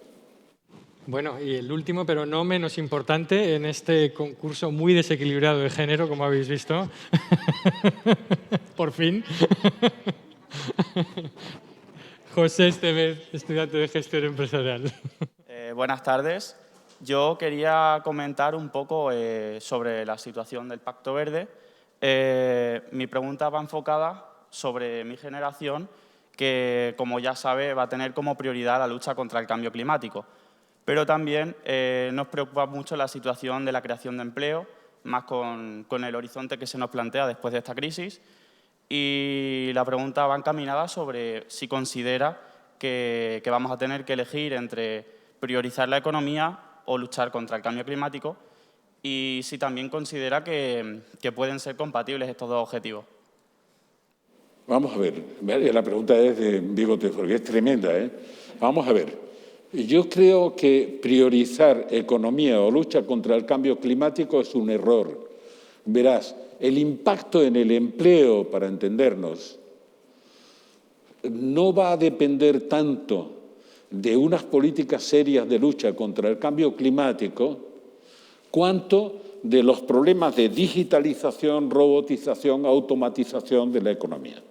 Bueno, y el último, pero no menos importante, en este concurso muy desequilibrado de género, como habéis visto. Por fin. José Estevez, estudiante de Gestión Empresarial. Buenas tardes. Yo quería comentar un poco sobre la situación del Pacto Verde. Mi pregunta va enfocada sobre mi generación, que, como ya sabe, va a tener como prioridad la lucha contra el cambio climático. Pero también nos preocupa mucho la situación de la creación de empleo, más con el horizonte que se nos plantea después de esta crisis. Y la pregunta va encaminada sobre si considera que vamos a tener que elegir entre priorizar la economía o luchar contra el cambio climático, y si también considera que pueden ser compatibles estos dos objetivos. Vamos a ver, la pregunta es de bigote, porque es tremenda, ¿eh? Vamos a ver. Yo creo que priorizar economía o lucha contra el cambio climático es un error. Verás, el impacto en el empleo, para entendernos, no va a depender tanto de unas políticas serias de lucha contra el cambio climático, cuanto de los problemas de digitalización, robotización, automatización de la economía,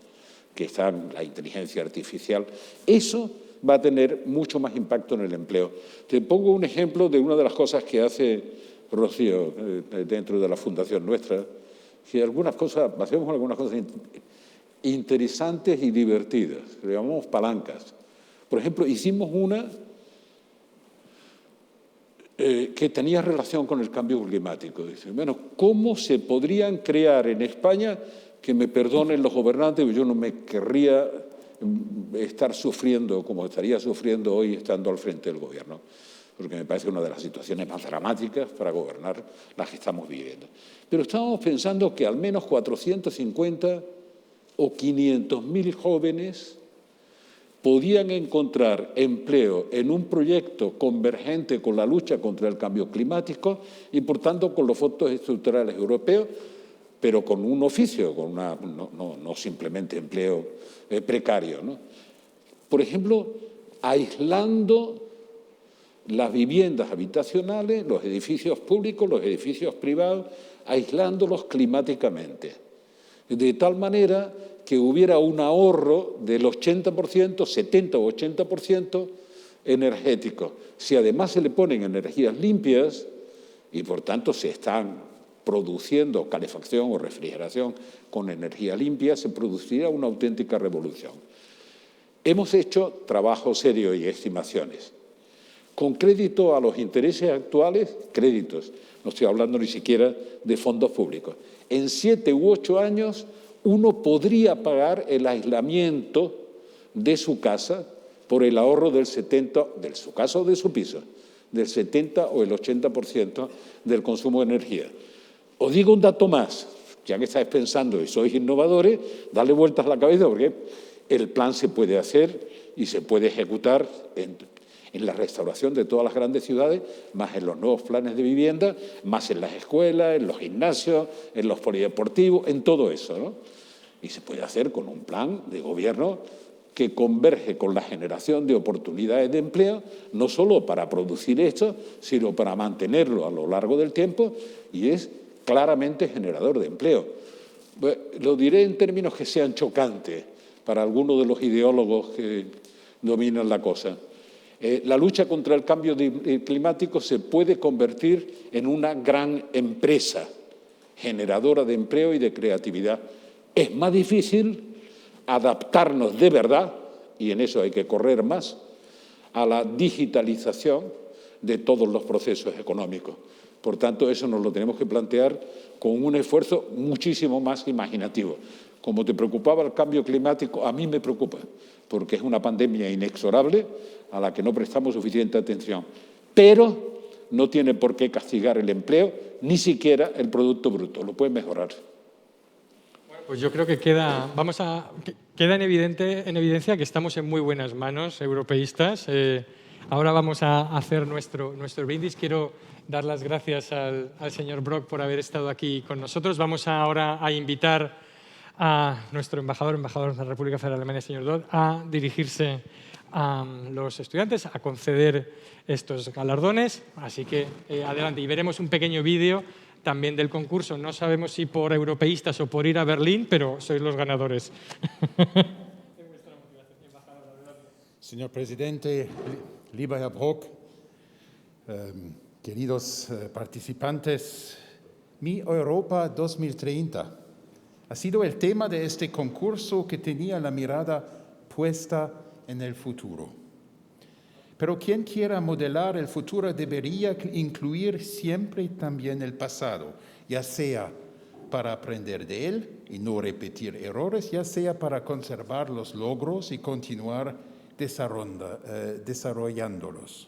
que está en la inteligencia artificial. Eso va a tener mucho más impacto en el empleo. Te pongo un ejemplo de una de las cosas que hace Rocío dentro de la fundación nuestra, que hacemos algunas cosas interesantes y divertidas, que le llamamos palancas. Por ejemplo, hicimos una que tenía relación con el cambio climático. Dice, bueno, ¿cómo se podrían crear en España, que me perdonen los gobernantes, yo no me querría estar sufriendo como estaría sufriendo hoy estando al frente del gobierno, porque me parece una de las situaciones más dramáticas para gobernar las que estamos viviendo. Pero estábamos pensando que al menos 450 o 500.000 jóvenes podían encontrar empleo en un proyecto convergente con la lucha contra el cambio climático y, por tanto, con los fondos estructurales europeos, pero con un oficio, no simplemente empleo precario, ¿no? Por ejemplo, aislando las viviendas habitacionales, los edificios públicos, los edificios privados, aislándolos climáticamente, de tal manera que hubiera un ahorro del 80%, 70 o 80% energético. Si además se le ponen energías limpias y, por tanto, se están produciendo calefacción o refrigeración con energía limpia, se produciría una auténtica revolución. Hemos hecho trabajo serio y estimaciones. Con crédito a los intereses actuales, créditos, no estoy hablando ni siquiera de fondos públicos, en 7 u 8 años uno podría pagar el aislamiento de su casa por el ahorro del 70%, de su casa o de su piso, del 70 o el 80% del consumo de energía. Os digo un dato más, ya que estáis pensando y sois innovadores, dale vueltas a la cabeza porque el plan se puede hacer y se puede ejecutar en la restauración de todas las grandes ciudades, más en los nuevos planes de vivienda, más en las escuelas, en los gimnasios, en los polideportivos, en todo eso, ¿no? Y se puede hacer con un plan de gobierno que converge con la generación de oportunidades de empleo, no solo para producir esto, sino para mantenerlo a lo largo del tiempo, y es claramente generador de empleo. Lo diré en términos que sean chocantes para algunos de los ideólogos que dominan la cosa. La lucha contra el cambio climático se puede convertir en una gran empresa generadora de empleo y de creatividad. Es más difícil adaptarnos de verdad, y en eso hay que correr más, a la digitalización de todos los procesos económicos. Por tanto, eso nos lo tenemos que plantear con un esfuerzo muchísimo más imaginativo. Como te preocupaba el cambio climático, a mí me preocupa, porque es una pandemia inexorable a la que no prestamos suficiente atención. Pero no tiene por qué castigar el empleo, ni siquiera el Producto Bruto, lo puede mejorar. Bueno, pues yo creo que queda en evidencia que estamos en muy buenas manos europeístas. Ahora vamos a hacer nuestro brindis. Quiero dar las gracias al señor Brok por haber estado aquí con nosotros. Vamos ahora a invitar a nuestro embajador de la República Federal de Alemania, señor Dodd, a dirigirse a los estudiantes, a conceder estos galardones. Así que adelante, y veremos un pequeño vídeo también del concurso. No sabemos si por europeístas o por ir a Berlín, pero sois los ganadores. Señor presidente, lieber Herr Brok, queridos participantes, Mi Europa 2030 ha sido el tema de este concurso que tenía la mirada puesta en el futuro. Pero quien quiera modelar el futuro debería incluir siempre también el pasado, ya sea para aprender de él y no repetir errores, ya sea para conservar los logros y continuar desarrollándolos.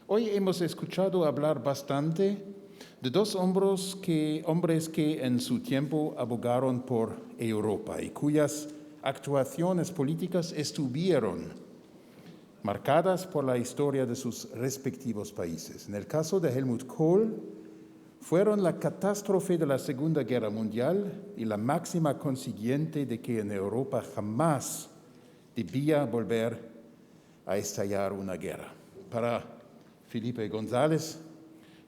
Hoy hemos escuchado hablar bastante de dos hombres que en su tiempo abogaron por Europa y cuyas actuaciones políticas estuvieron marcadas por la historia de sus respectivos países. En el caso de Helmut Kohl, fueron la catástrofe de la Segunda Guerra Mundial y la máxima consiguiente de que en Europa jamás debía volver a estallar una guerra. Para Felipe González,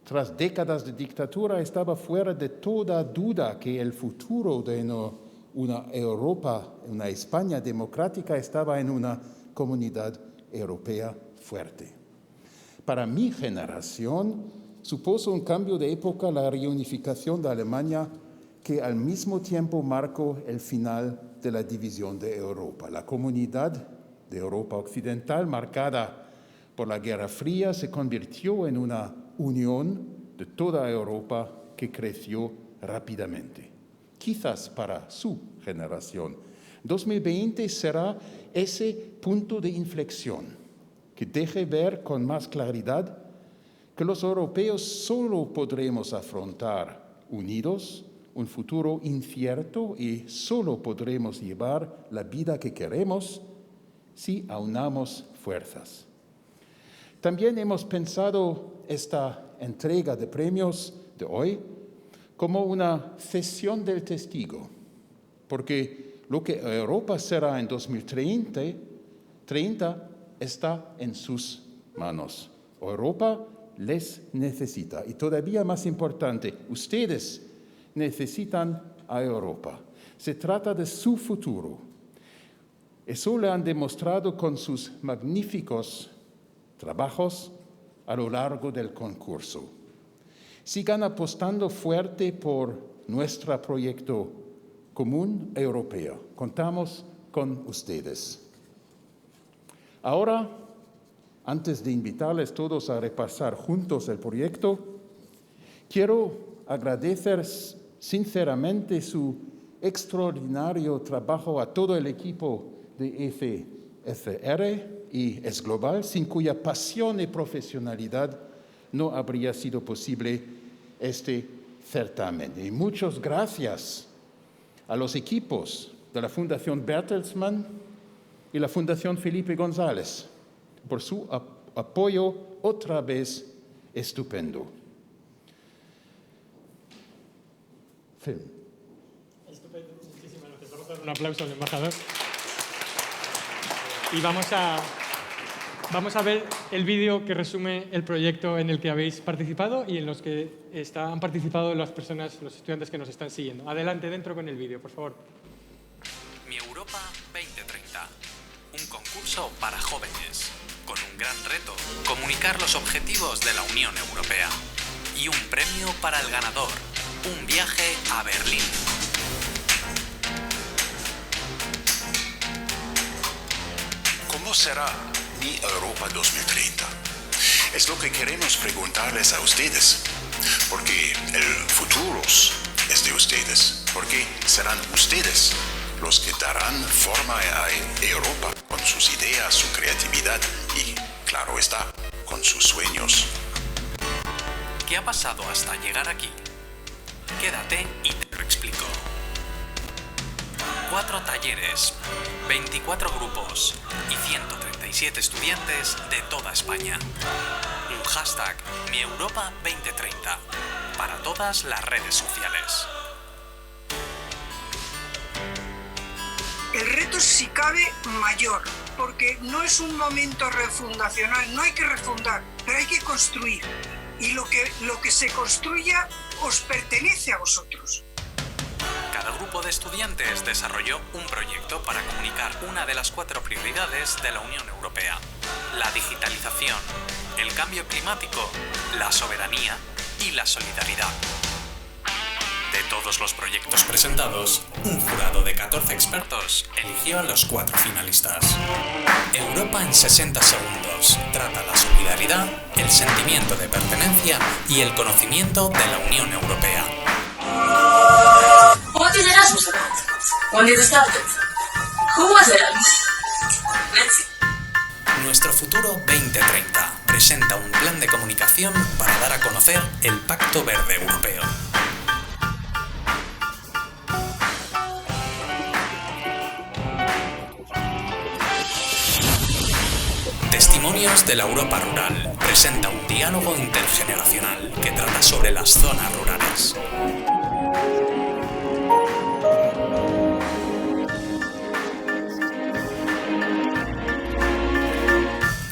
tras décadas de dictadura, estaba fuera de toda duda que el futuro de una Europa, una España democrática, estaba en una comunidad europea fuerte. Para mi generación, supuso un cambio de época la reunificación de Alemania que al mismo tiempo marcó el final de la división de Europa. La comunidad de Europa Occidental, marcada por la Guerra Fría, se convirtió en una unión de toda Europa que creció rápidamente. Quizás para su generación, 2020 será ese punto de inflexión que deje ver con más claridad que los europeos solo podremos afrontar unidos un futuro incierto y solo podremos llevar la vida que queremos si aunamos fuerzas. También hemos pensado esta entrega de premios de hoy como una cesión del testigo, porque lo que Europa será en 2030 está en sus manos. Europa les necesita. Y todavía más importante, ustedes necesitan a Europa. Se trata de su futuro. Eso lo han demostrado con sus magníficos trabajos a lo largo del concurso. Sigan apostando fuerte por nuestro proyecto común europeo. Contamos con ustedes. Ahora, antes de invitarles todos a repasar juntos el proyecto, quiero agradecer sinceramente su extraordinario trabajo a todo el equipo de EFR y Es Global, sin cuya pasión y profesionalidad no habría sido posible este certamen. Y muchas gracias a los equipos de la Fundación Bertelsmann y la Fundación Felipe González por su apoyo otra vez estupendo. Film. Estupendo, muchísimas gracias. Vamos a dar un aplauso al embajador. Y vamos a ver el vídeo que resume el proyecto en el que habéis participado y en los que han participado las personas, los estudiantes que nos están siguiendo. Adelante, dentro con el vídeo, por favor. Mi Europa 2030, un concurso para jóvenes, con un gran reto, comunicar los objetivos de la Unión Europea, y un premio para el ganador, un viaje a Berlín. ¿Cómo será mi Europa 2030? Es lo que queremos preguntarles a ustedes, porque el futuro es de ustedes, porque serán ustedes los que darán forma a Europa con sus ideas, su creatividad y, claro está, con sus sueños. ¿Qué ha pasado hasta llegar aquí? Quédate y te lo explico. 4 talleres, 24 grupos y 137 estudiantes de toda España. Un hashtag MiEuropa2030 para todas las redes sociales. El reto es, si cabe, mayor, porque no es un momento refundacional, no hay que refundar, pero hay que construir. Y lo que se construya os pertenece a vosotros. Cada grupo de estudiantes desarrolló un proyecto para comunicar una de las 4 prioridades de la Unión Europea: la digitalización, el cambio climático, la soberanía y la solidaridad. De todos los proyectos presentados, un jurado de 14 expertos eligió a los 4 finalistas. Europa en 60 segundos trata la solidaridad, el sentimiento de pertenencia y el conocimiento de la Unión Europea. What did Erasmus about? When did it start? Who was Erasmus? Nancy. Nuestro Futuro 2030 presenta un plan de comunicación para dar a conocer el Pacto Verde Europeo. Testimonios de la Europa Rural presenta un diálogo intergeneracional que trata sobre las zonas rurales.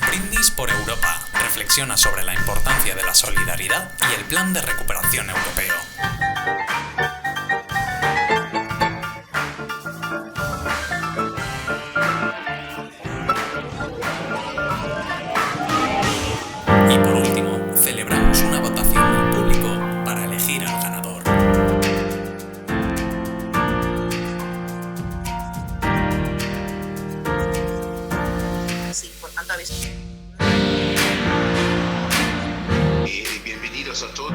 Brindis por Europa reflexiona sobre la importancia de la solidaridad y el Plan de Recuperación Europeo. Y por último, celebramos una votación del público para elegir al ganador. Sí, por tanto habéis... Bienvenidos a todos.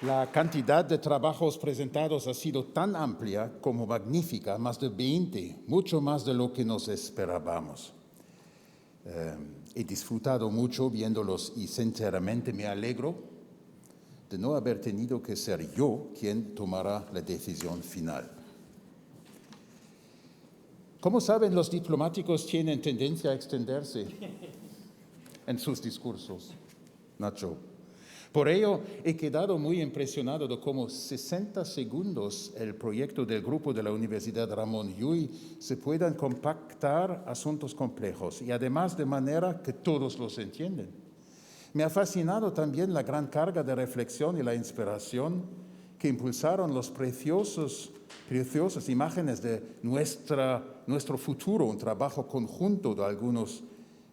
La cantidad de trabajos presentados ha sido tan amplia como magnífica, más de 20, mucho más de lo que nos esperábamos. He disfrutado mucho viéndolos y sinceramente me alegro de no haber tenido que ser yo quien tomará la decisión final. Como saben, los diplomáticos tienen tendencia a extenderse en sus discursos, Nacho. Por ello, he quedado muy impresionado de cómo 60 segundos el proyecto del grupo de la Universidad Ramón Llull se puedan compactar asuntos complejos y además de manera que todos los entienden. Me ha fascinado también la gran carga de reflexión y la inspiración que impulsaron los preciosas imágenes de nuestro futuro, un trabajo conjunto de algunos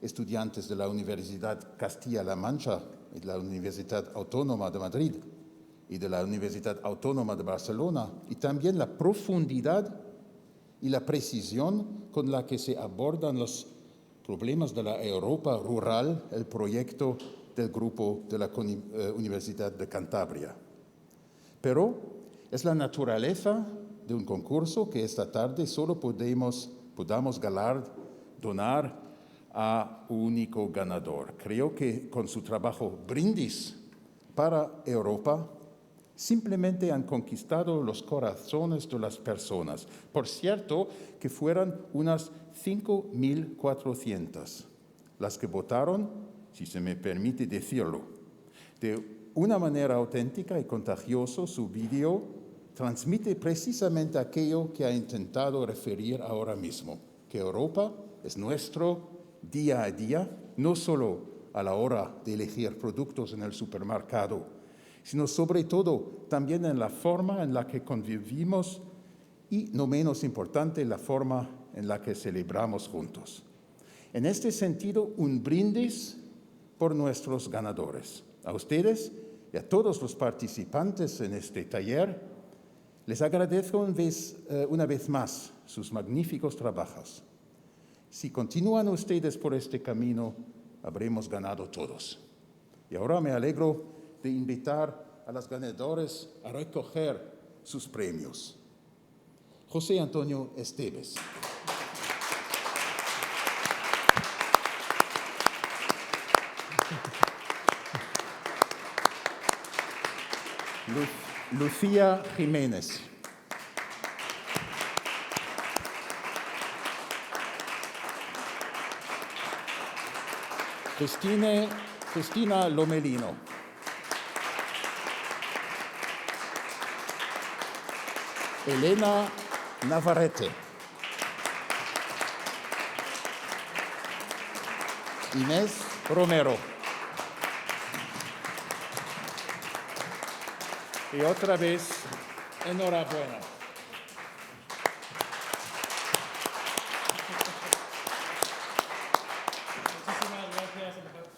estudiantes de la Universidad Castilla-La Mancha, y de la Universidad Autónoma de Madrid y de la Universidad Autónoma de Barcelona, y también la profundidad y la precisión con la que se abordan los problemas de la Europa rural, el proyecto del grupo de la Universidad de Cantabria. Pero es la naturaleza de un concurso que esta tarde solo podamos galardonar a un único ganador. Creo que con su trabajo Brindis para Europa simplemente han conquistado los corazones de las personas. Por cierto, que fueran unas 5.400 las que votaron, si se me permite decirlo. De una manera auténtica y contagiosa, su vídeo transmite precisamente aquello que ha intentado referir ahora mismo, que Europa es nuestro día a día, no solo a la hora de elegir productos en el supermercado, sino sobre todo también en la forma en la que convivimos y, no menos importante, la forma en la que celebramos juntos. En este sentido, un brindis por nuestros ganadores. A ustedes y a todos los participantes en este taller, les agradezco una vez más sus magníficos trabajos. Si continúan ustedes por este camino, habremos ganado todos. Y ahora me alegro de invitar a los ganadores a recoger sus premios. José Antonio Esteves. Lucía Jiménez. Cristina Lomelino. Elena Navarrete. Inés Romero. Y otra vez, enhorabuena.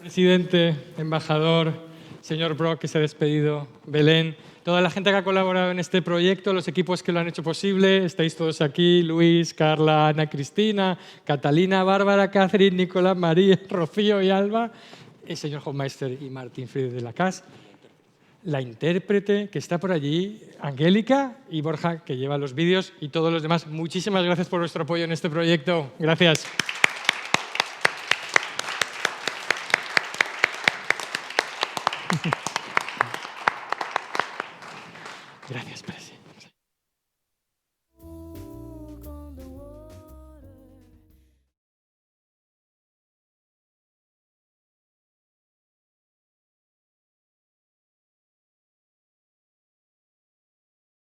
Presidente, embajador, señor Brok, que se ha despedido, Belén, toda la gente que ha colaborado en este proyecto, los equipos que lo han hecho posible, estáis todos aquí, Luis, Carla, Ana, Cristina, Catalina, Bárbara, Catherine, Nicolás, María, Rocío y Alba, el señor Hofmeister y Martín Friedrich de la CAS, la intérprete que está por allí, Angélica, y Borja, que lleva los vídeos, y todos los demás. Muchísimas gracias por vuestro apoyo en este proyecto. Gracias.